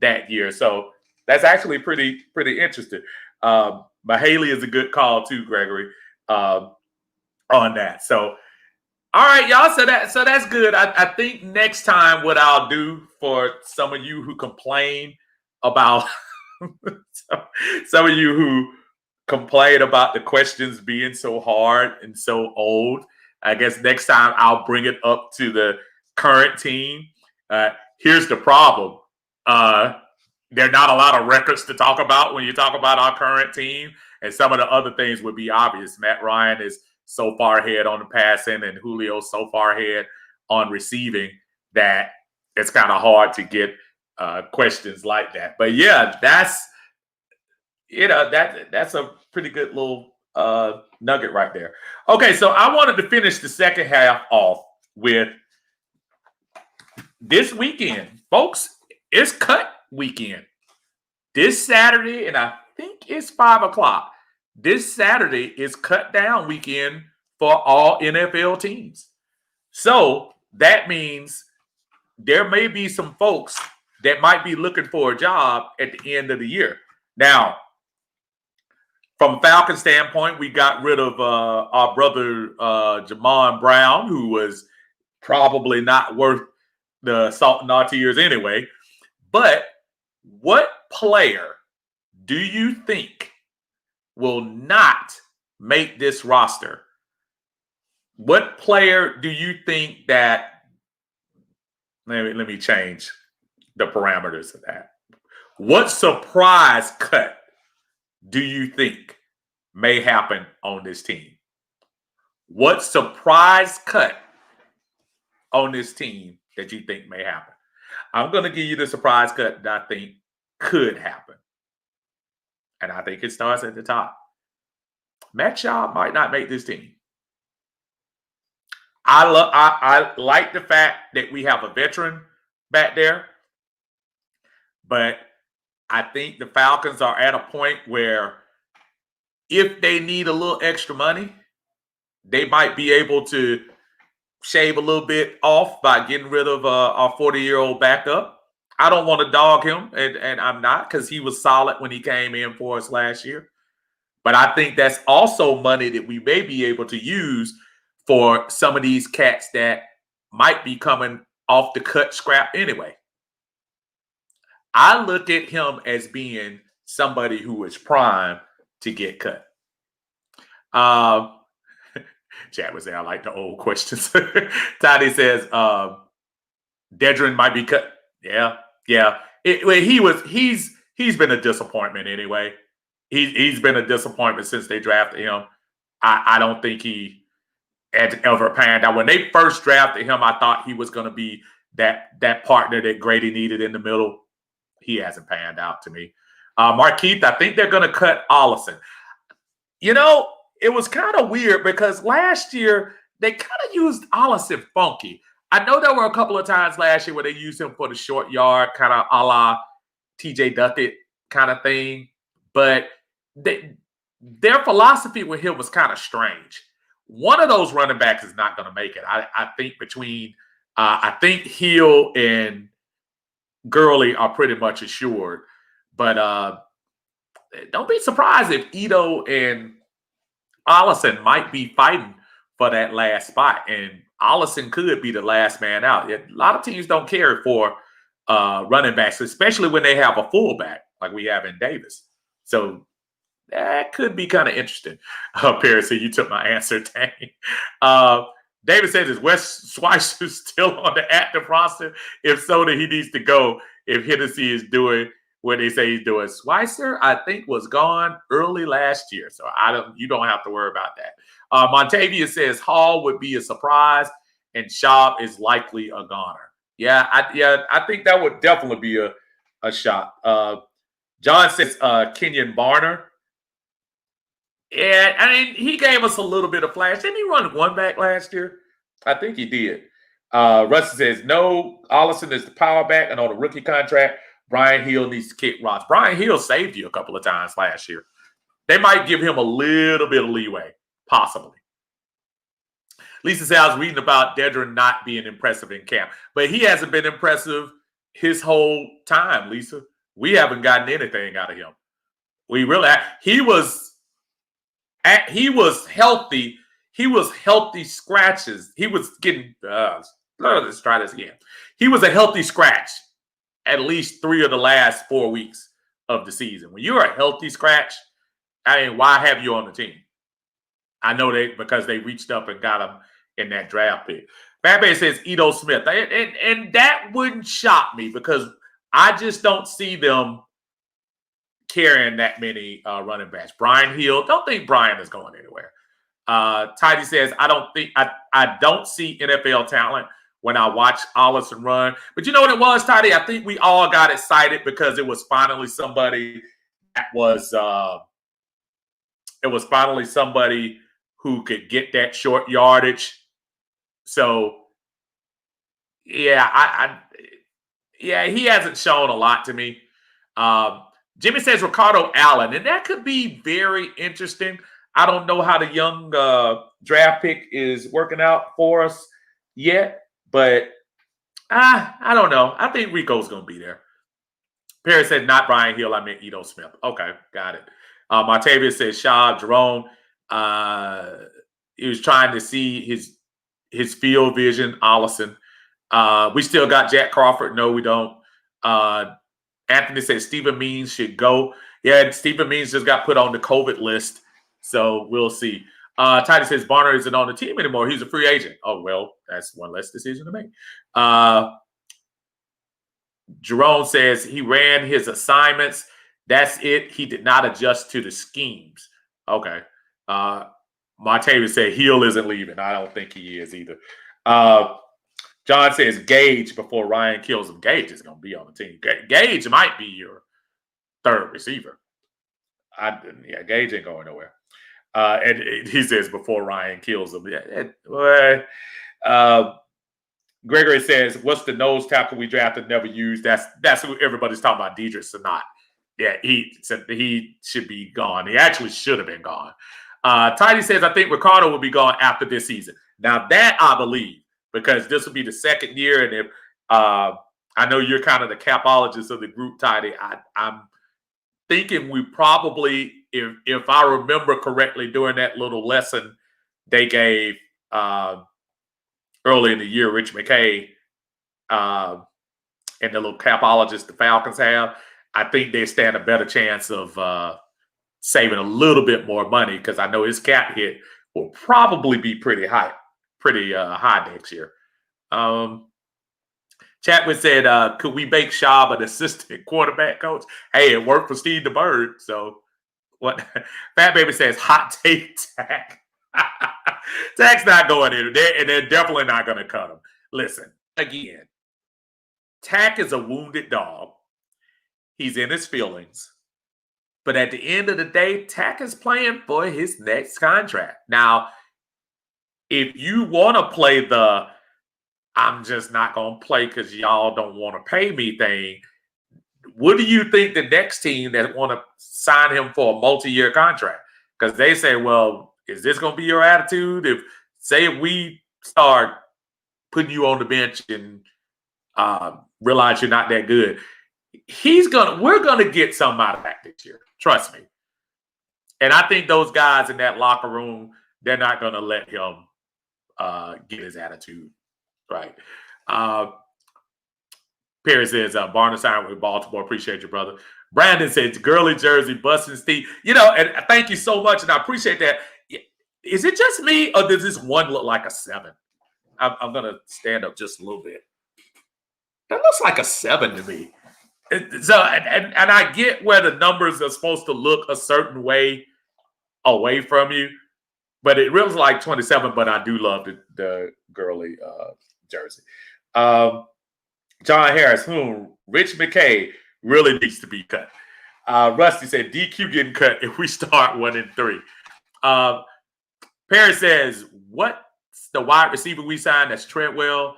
A: that year. So that's actually pretty interesting. Mahaley is a good call too, Gregory, on that. So, all right, y'all. So that's good. I think next time what I'll do for some of you who complain about some of you who complain about the questions being so hard and so old, I guess next time I'll bring it up to the current team. Here's the problem. There are not a lot of records to talk about when you talk about our current team. And some of the other things would be obvious. Matt Ryan is so far ahead on the passing and Julio so far ahead on receiving that it's kind of hard to get questions like that. But yeah, that's a pretty good little nugget right there. Okay, so I wanted to finish the second half off with this weekend. Folks, it's cut weekend. This Saturday, and I think it's 5 o'clock. This Saturday is cut down weekend for all NFL teams. So that means there may be some folks that might be looking for a job at the end of the year. Now, from a Falcon standpoint, we got rid of our brother Jamon Brown, who was probably not worth the salt and our tears anyway. But what player do you think will not make this roster? What player do you think that? Let me change the parameters of that. What surprise cut do you think may happen on this team? What surprise cut on this team that you think may happen? I'm going to give you the surprise cut that I think could happen. And I think it starts at the top. Matt Schaub might not make this team. I like the fact that we have a veteran back there, but I think the Falcons are at a point where if they need a little extra money, they might be able to shave a little bit off by getting rid of our 40-year-old backup. I don't want to dog him, and I'm not, because he was solid when he came in for us last year. But I think that's also money that we may be able to use for some of these cats that might be coming off the cut scrap anyway. I look at him as being somebody who is prime to get cut. Chad was saying, I like the old questions. Toddy says, Dedrin might be cut. Yeah. He's been a disappointment anyway. He's been a disappointment since they drafted him. I don't think he had ever panned out. When they first drafted him, I thought he was going to be that partner that Grady needed in the middle. He hasn't panned out to me. Markeith, I think they're going to cut Ollison. You know, it was kind of weird because last year they kind of used Ollison funky. I know there were a couple of times last year where they used him for the short yard, kind of a la TJ Duckett kind of thing. But their philosophy with him was kind of strange. One of those running backs is not going to make it. I think between, I think Hill and Gurley are pretty much assured. But don't be surprised if Ito and Allison might be fighting for that last spot. And Allison could be the last man out. A lot of teams don't care for running backs, especially when they have a fullback like we have in Davis. So that could be kind of interesting. Paris, you took my answer, dang. David says, is Wes Schweitzer still on the active roster? If so, then he needs to go if Hennessy is doing what they say he's doing. Schweitzer, I think, was gone early last year. So you don't have to worry about that. Montavia says Hall would be a surprise and Schaub is likely a goner. Yeah, I think that would definitely be a shot. John says Kenyon Barner. Yeah, I mean, he gave us a little bit of flash. Didn't he run one back last year? I think he did. Rusty says, no, Allison is the power back and on a rookie contract. Brian Hill needs to kick rocks. Brian Hill saved you a couple of times last year. They might give him a little bit of leeway, possibly. Lisa says, I was reading about Dedrin not being impressive in camp, but he hasn't been impressive his whole time, Lisa. We haven't gotten anything out of him. We really, he was healthy. He was healthy scratches. He was getting, let's try this again. He was a healthy scratch at least 3 of the last 4 weeks of the season. When you're a healthy scratch, I mean, why have you on the team? I know because they reached up and got him in that draft pick. Batman says Ito Smith. And that wouldn't shock me because I just don't see them carrying that many running backs. Brian Hill, don't think Brian is going anywhere. Tidy says, I don't see NFL talent when I watch Allison run. But you know what it was, Tidy? I think we all got excited because it was finally somebody that was somebody who could get that short yardage. So yeah, he hasn't shown a lot to me. Jimmy says Ricardo Allen, and that could be very interesting. I don't know how the young draft pick is working out for us yet, but I don't know. I think Rico's going to be there. Perry said not Brian Hill. I meant Ito Smith. Okay, got it. Martavius says Schaub, Jerome. He was trying to see his field vision. Allison. We still got Jack Crawford. No, we don't. Anthony says Stephen Means should go. Yeah, Stephen Means just got put on the COVID list. So we'll see. Tidy says Barner isn't on the team anymore. He's a free agent. Oh, well, that's one less decision to make. Jerome says he ran his assignments. That's it. He did not adjust to the schemes. Okay. Martavis said Hill isn't leaving. I don't think he is either. John says Gage before Ryan kills him. Gage is going to be on the team. Gage might be your third receiver. Gage ain't going nowhere. And he says before Ryan kills him. Gregory says, what's the nose tackle we drafted, never used? That's who everybody's talking about, Deidre Sanat. Yeah, he said he should be gone. He actually should have been gone. Tidy says, I think Ricardo will be gone after this season. Now that I believe, because this will be the second year, and if I know you're kind of the capologist of the group, Tidy, I'm thinking we probably, if I remember correctly, during that little lesson they gave early in the year, Rich McKay and the little capologist the Falcons have, I think they stand a better chance of saving a little bit more money because I know his cap hit will probably be pretty high next year. Chapman said, could we make Schaub an assistant quarterback coach? Hey, it worked for Steve DeBerg. So what? Fat Baby says, hot take Tack. Tack's not going in there, and they're definitely not going to cut him. Listen, again, Tack is a wounded dog. He's in his feelings. But at the end of the day, Tack is playing for his next contract. Now, if you want to play the I'm just not going to play because y'all don't want to pay me thing. What do you think the next team that want to sign him for a multi-year contract? Because they say, well, is this going to be your attitude? If we start putting you on the bench and realize you're not that good, we're going to get somebody back this year. Trust me. And I think those guys in that locker room, they're not going to let him get his attitude right. Perry says, Barnes signed with Baltimore. Appreciate you, brother. Brandon says, girly jersey, busting Steve. And thank you so much, and I appreciate that. Is it just me, or does this one look like a 7? I'm going to stand up just a little bit. That looks like a 7 to me. So, and I get where the numbers are supposed to look a certain way away from you, but it really like 27, but I do love the girly jersey. John Harris, Rich McKay really needs to be cut. Rusty said DQ getting cut if we start 1-3. Perry says, what's the wide receiver we signed? That's Treadwell.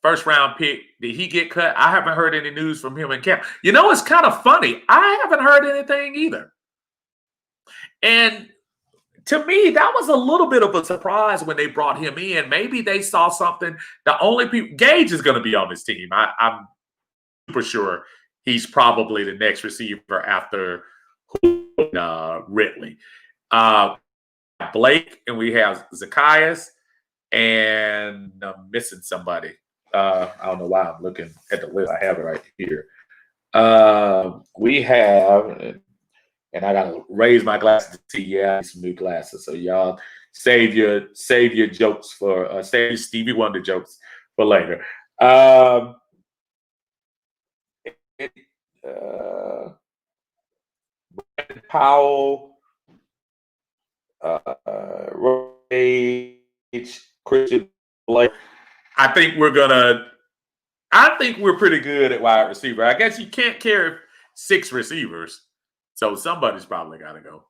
A: First round pick. Did he get cut? I haven't heard any news from him in camp. It's kind of funny. I haven't heard anything either. And to me, that was a little bit of a surprise when they brought him in. Maybe they saw something. The only people, Gage is going to be on this team. I'm super sure he's probably the next receiver after Ridley. Blake, and we have Zacchaeus, and I'm missing somebody. I don't know why I'm looking at the list. I have it right here. We have... And I gotta raise my glasses to see. Yeah, I need some new glasses. So y'all save your jokes for save your Stevie Wonder jokes for later. Powell, Christian Blake. I think we're pretty good at wide receiver. I guess you can't carry 6 receivers. So somebody's probably got to go.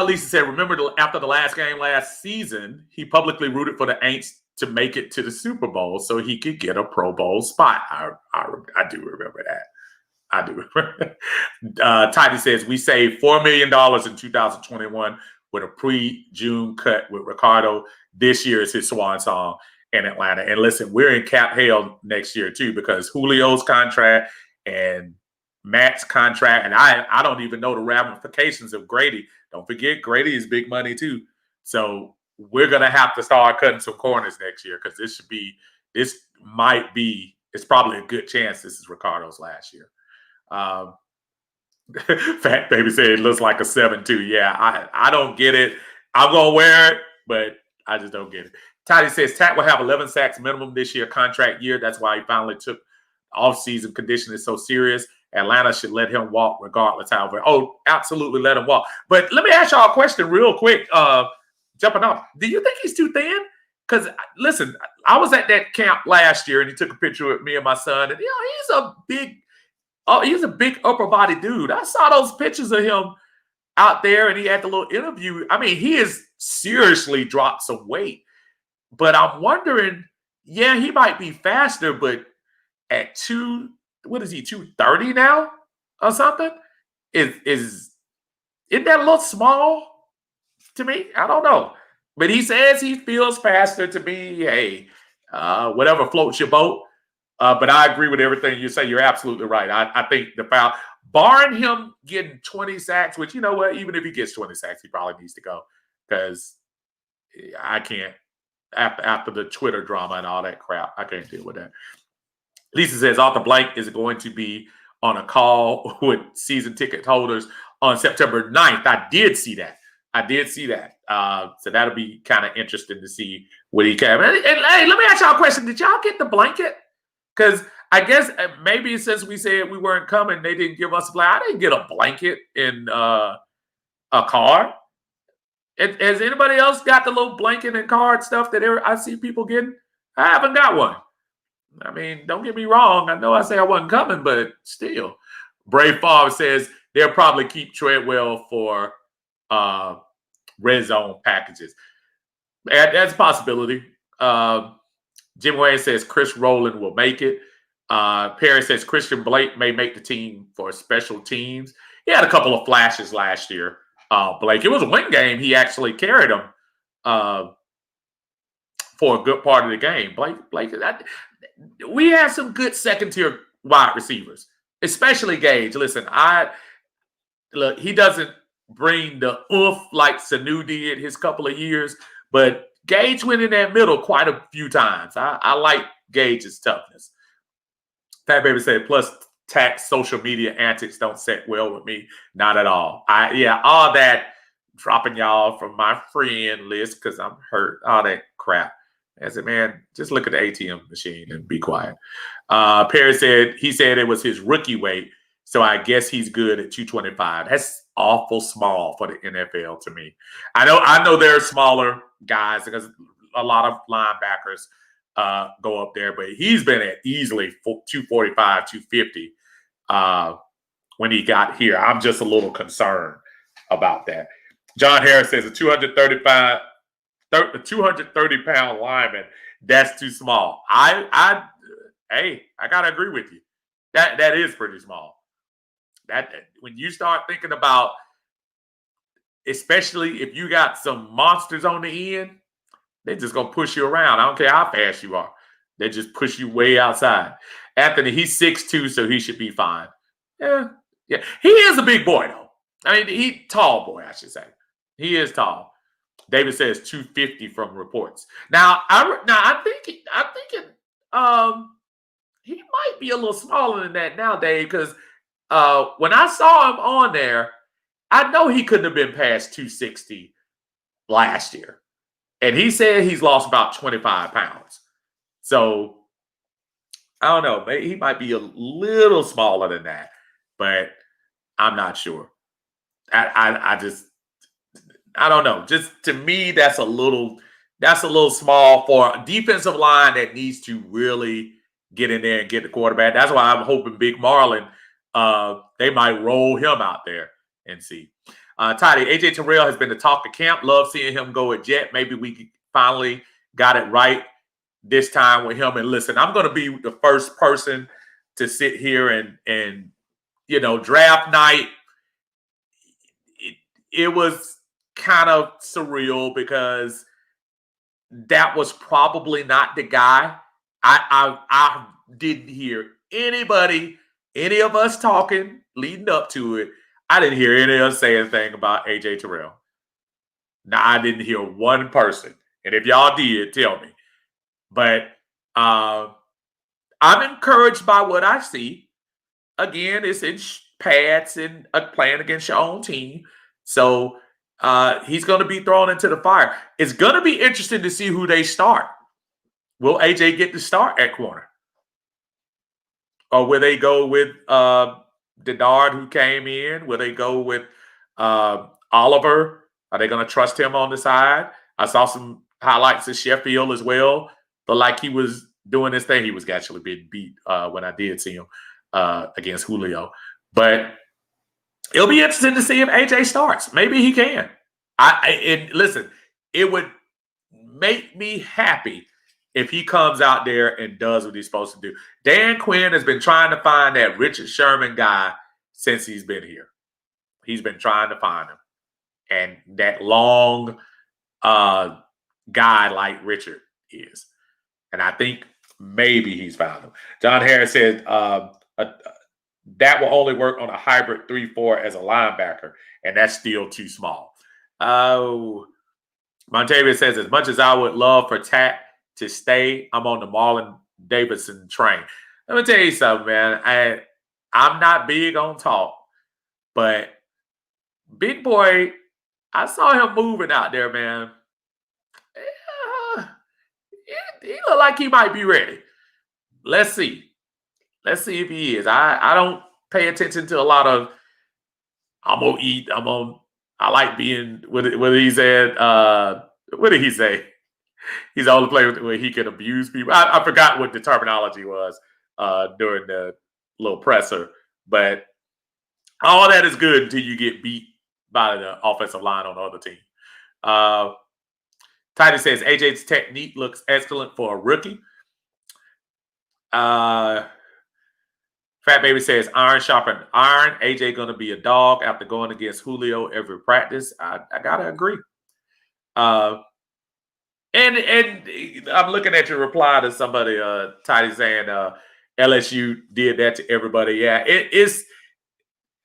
A: Lisa said, remember after the last game last season, he publicly rooted for the Aints to make it to the Super Bowl so he could get a Pro Bowl spot. I do remember that. I do remember. Tidy says, we saved $4 million in 2021 with a pre-June cut with Ricardo. This year is his swan song in Atlanta. And listen, we're in cap hell next year too because Julio's contract and Matt's contract, and I don't even know the ramifications of Grady. Don't forget, Grady is big money too. So we're gonna have to start cutting some corners next year because it's probably a good chance this is Ricardo's last year. Fat Baby said it looks like a 7 too. Yeah, I don't get it. I'm gonna wear it, but I just don't get it. Toddy says Tat will have 11 sacks minimum this year, contract year. That's why he finally took off-season conditioning so serious. Atlanta should let him walk regardless. However, absolutely let him walk. But let me ask y'all a question real quick. Jumping off, do you think he's too thin? Because listen, I was at that camp last year and he took a picture with me and my son, and he's a big upper body dude. I saw those pictures of him out there, and he had the little interview. I mean, he has seriously dropped some weight. But I'm wondering, he might be faster, but at 230 now or something? Isn't that a little small to me? I don't know. But he says he feels faster to me. Hey, whatever floats your boat. But I agree with everything you say. You're absolutely right. I think the foul, barring him getting 20 sacks, which, you know what, even if he gets 20 sacks, he probably needs to go because I can't, after the Twitter drama and all that crap, I can't deal with that. Lisa says Arthur Blank is going to be on a call with season ticket holders on September 9th. I did see that. So that'll be kind of interesting to see what he can. And hey, let me ask y'all a question. Did y'all get the blanket? Because I guess maybe since we said we weren't coming, they didn't give us a blanket. I didn't get a blanket in a card. Has anybody else got the little blanket and card stuff that I see people getting? I haven't got one. I mean, don't get me wrong. I know I say I wasn't coming, but still. Brave Favre says they'll probably keep Treadwell for red zone packages. That's a possibility. Jim Wayne says Chris Rowland will make it. Perry says Christian Blake may make the team for special teams. He had a couple of flashes last year. Blake, it was a win game. He actually carried him for a good part of the game. Blake, we have some good second tier wide receivers, especially Gage. Listen, look, he doesn't bring the oomph like Sanu did his couple of years, but Gage went in that middle quite a few times. I like Gage's toughness. Fat Baby said, plus tax social media antics don't set well with me. Not at all. All that dropping y'all from my friend list because I'm hurt. All that crap. I said, man, just look at the ATM machine and be quiet. Perry said, he said it was his rookie weight, so I guess he's good at 225. That's awful small for the NFL to me. I know there are smaller guys because a lot of linebackers go up there, but he's been at easily 245, 250 when he got here. I'm just a little concerned about that. John Harris says a 230-pound lineman, that's too small. I gotta agree with you. That is pretty small. That when you start thinking about, especially if you got some monsters on the end, they're just gonna push you around. I don't care how fast you are. They just push you way outside. Anthony, he's 6'2", so he should be fine. Yeah. He is a big boy though. I mean, tall boy, I should say. He is tall. David says 250 from reports. Now I'm thinking he might be a little smaller than that now, Dave, because when I saw him on there, I know he couldn't have been past 260 last year. And he said he's lost about 25 pounds. So, I don't know. Maybe he might be a little smaller than that. But I'm not sure. I don't know. Just to me, that's a little small for a defensive line that needs to really get in there and get the quarterback. That's why I'm hoping Big Marlin, they might roll him out there and see. Toddy, AJ Terrell has been the talk of camp. Love seeing him go at Jet. Maybe we finally got it right this time with him. And listen, I'm going to be the first person to sit here and draft night. It was kind of surreal because that was probably not the guy. I didn't hear any of us talking leading up to it. I didn't hear any of us say anything about AJ Terrell. Now, I didn't hear one person. And if y'all did, tell me. But I'm encouraged by what I see. Again, it's in pads and playing against your own team. So he's going to be thrown into the fire. It's going to be interesting to see who they start. Will AJ get to start at corner? Or will they go with Denard, who came in? Will they go with Oliver? Are they going to trust him on the side? I saw some highlights of Sheffield as well. But like he was doing this thing, he was actually being beat when I did see him against Julio. But it'll be interesting to see if AJ starts. Maybe he can. And listen, it would make me happy if he comes out there and does what he's supposed to do. Dan Quinn has been trying to find that Richard Sherman guy since he's been here. He's been trying to find him. And that long guy like Richard is. And I think maybe he's found him. John Harris said that will only work on a hybrid 3-4 as a linebacker, and that's still too small. Montavia says, as much as I would love for Tat to stay, I'm on the Marlon Davidson train. Let me tell you something, man. I'm not big on talk, but big boy, I saw him moving out there, man. He looked like he might be ready. Let's see. Let's see if he is. I don't pay attention to a lot of I'm gonna eat. I like being what he said. What did he say? He's the only player where he can abuse people. I forgot what the terminology was during the little presser. But all that is good until you get beat by the offensive line on the other team. Titus says AJ's technique looks excellent for a rookie. Fat Baby says iron sharpened iron. AJ going to be a dog after going against Julio every practice. I gotta agree. And I'm looking at your reply to somebody, Titus, saying LSU did that to everybody. Yeah, it's.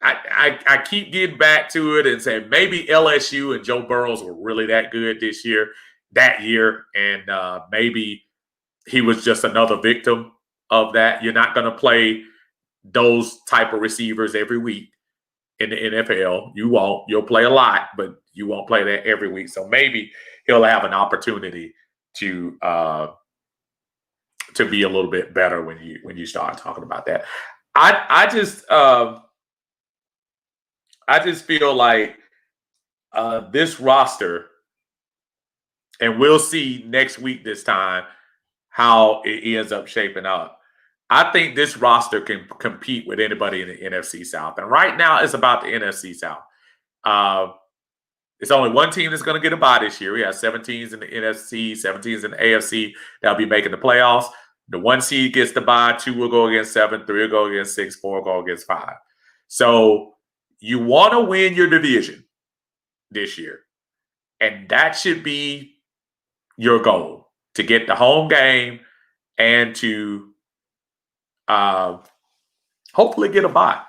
A: I keep getting back to it and saying maybe LSU and Joe Burrows were really that good that year, and maybe he was just another victim of that. You're not going to play those type of receivers every week in the NFL. You won't. You'll play a lot, but you won't play that every week. So maybe he'll have an opportunity to be a little bit better when you start talking about that. I just feel like this roster, and we'll see next week this time how it ends up shaping up. I think this roster can compete with anybody in the NFC South. And right now it's about the NFC South. It's only one team that's going to get a bye this year. We have 7 teams in the NFC, 7 teams in the AFC that'll be making the playoffs. The 1 seed gets the bye, 2 will go against 7, 3 will go against 6, 4 will go against 5. So you want to win your division this year. And that should be your goal, to get the home game and to hopefully get a bye.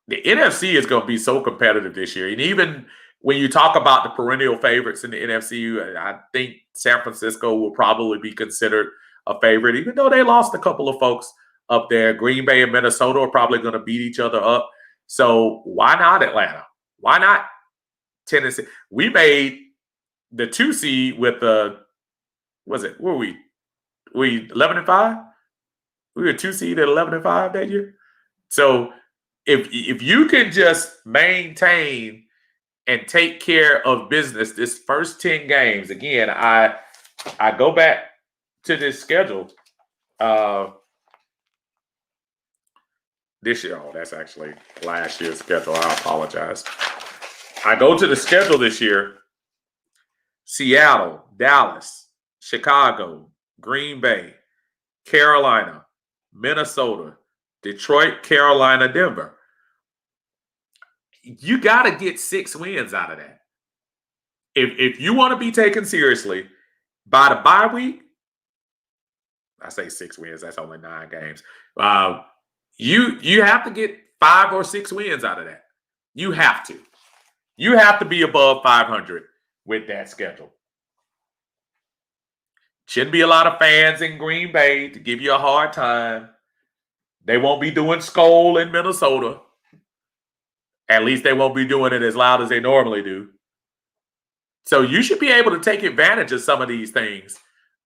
A: The NFC is going to be so competitive this year. And even when you talk about the perennial favorites in the NFC, I think San Francisco will probably be considered a favorite, even though they lost a couple of folks up there. Green Bay and Minnesota are probably going to beat each other up. So why not Atlanta? Why not Tennessee? We made the 2 seed with where were we? We 11-5? We were 2 seed at 11-5 that year. So if you can just maintain and take care of business this first 10 games, again, I go back to this schedule. This year, that's actually last year's schedule. I apologize. I go to the schedule this year: Seattle, Dallas, Chicago, Green Bay, Carolina, Minnesota, Detroit, Carolina, Denver. You got to get 6 wins out of that. If you want to be taken seriously, by the bye week, I say 6 wins, that's only 9 games. You have to get 5 or 6 wins out of that. You have to. You have to be above 500 with that schedule. Shouldn't be a lot of fans in Green Bay to give you a hard time. They won't be doing Skol in Minnesota. At least they won't be doing it as loud as they normally do. So you should be able to take advantage of some of these things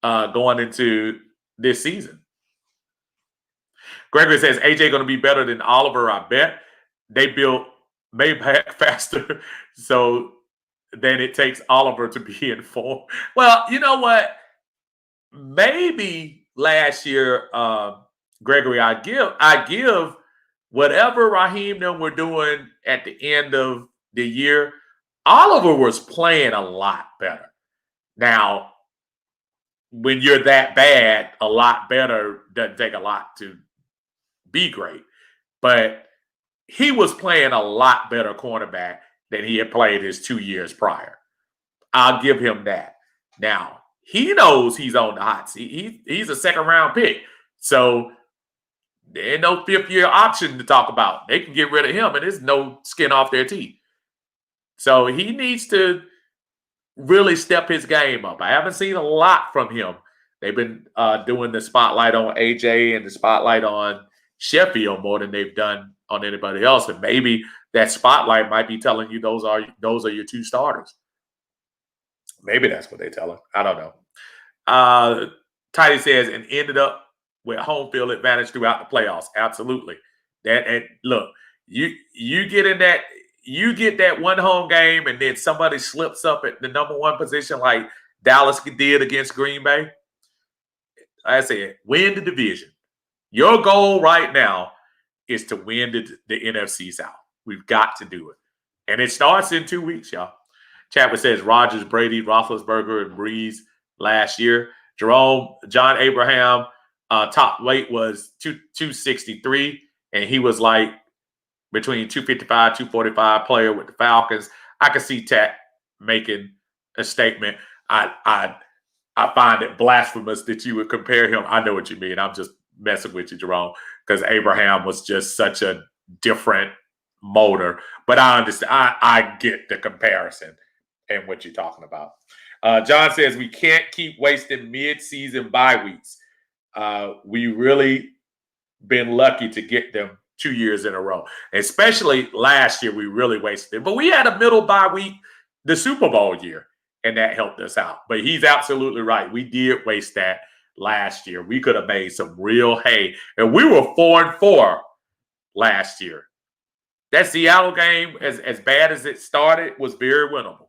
A: going into this season. Gregory says, AJ going to be better than Oliver, I bet. They built Maybach faster, so then it takes Oliver to be in form. Well, you know what? Maybe last year, Gregory, I give whatever Raheem and them were doing at the end of the year, Oliver was playing a lot better. Now, when you're that bad, a lot better doesn't take a lot to be great. But he was playing a lot better cornerback than he had played his 2 years prior. I'll give him that. Now, he knows he's on the hot seat. He's a second-round pick. So there ain't no fifth-year option to talk about. They can get rid of him, and there's no skin off their teeth. So he needs to really step his game up. I haven't seen a lot from him. They've been doing the spotlight on AJ and the spotlight on Sheffield more than they've done on anybody else. And maybe that spotlight might be telling you those are your 2 starters. Maybe that's what they tell him. I don't know. Tidy says, and ended up with home field advantage throughout the playoffs. Absolutely. And look, you get in that. You get that one home game and then somebody slips up at the number 1 position like Dallas did against Green Bay. I said, win the division. Your goal right now is to win the NFC South. We've got to do it. And it starts in 2 weeks, y'all. Chapman says Rodgers, Brady, Roethlisberger, and Breeze last year. John Abraham, top weight was 263, and he was like between 255, 245 player with the Falcons. I could see Tat making a statement. I find it blasphemous that you would compare him. I know what you mean. I'm just messing with you, Jerome, because Abraham was just such a different motor. But I understand. I get the comparison and what you're talking about. John says we can't keep wasting mid-season bye weeks. We really been lucky to get them 2 years in a row. Especially last year, we really wasted it. But we had a middle bye week the Super Bowl year, and that helped us out. But he's absolutely right. We did waste that last year. We could have made some real hay. And we were 4-4 last year. That Seattle game, as bad as it started, was very winnable.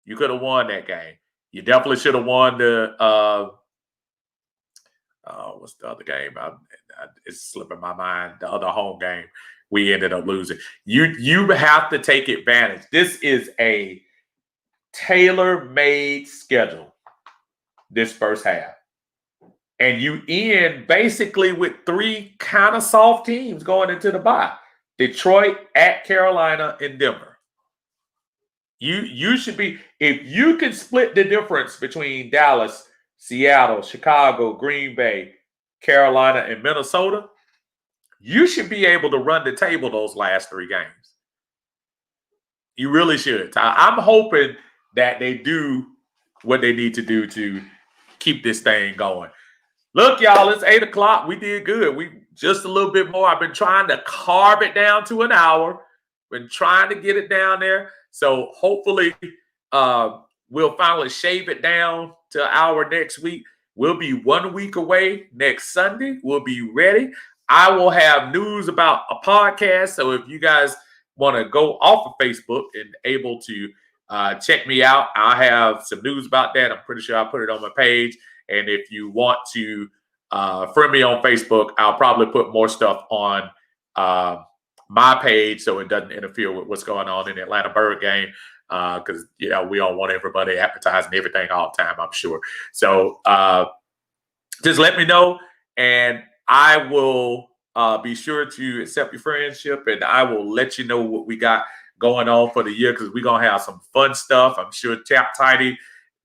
A: You could have won that game. You definitely should have won the what's the other game? It's slipping my mind. The other home game, we ended up losing. You have to take advantage. This is a tailor-made schedule this first half. And you end basically with 3 kind of soft teams going into the bye. Detroit, at Carolina, and Denver. You should be, if you can split the difference between Dallas, Seattle, Chicago, Green Bay, Carolina, and Minnesota, you should be able to run the table those last 3 games. You really should. I'm hoping that they do what they need to do to keep this thing going. Look, y'all, it's 8 o'clock. We did good. We just a little bit more. I've been trying to carve it down to an hour. Been trying to get it down there. So hopefully we'll finally shave it down to an hour next week. We'll be 1 week away next Sunday. We'll be ready. I will have news about a podcast. So if you guys want to go off of Facebook and able to check me out, I'll have some news about that. I'm pretty sure I'll put it on my page. And if you want to friend me on Facebook, I'll probably put more stuff on my page so it doesn't interfere with what's going on in the Atlanta Bird game. Because, we don't want everybody advertising everything all the time, I'm sure. So just let me know, and I will be sure to accept your friendship, and I will let you know what we got going on for the year, because we're going to have some fun stuff. I'm sure Tap Tidy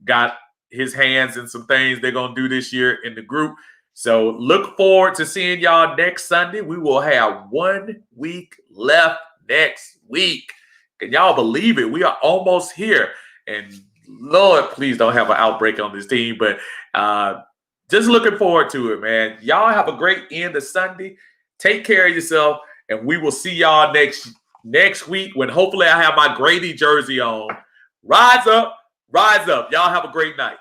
A: got his hands in some things they're going to do this year in the group. So look forward to seeing y'all next Sunday. We will have 1 week left next week. Can y'all believe it? We are almost here. And Lord, please don't have an outbreak on this team. But just looking forward to it, man. Y'all have a great end of Sunday. Take care of yourself. And we will see y'all next week when hopefully I have my Grady jersey on. Rise up. Rise up. Y'all have a great night.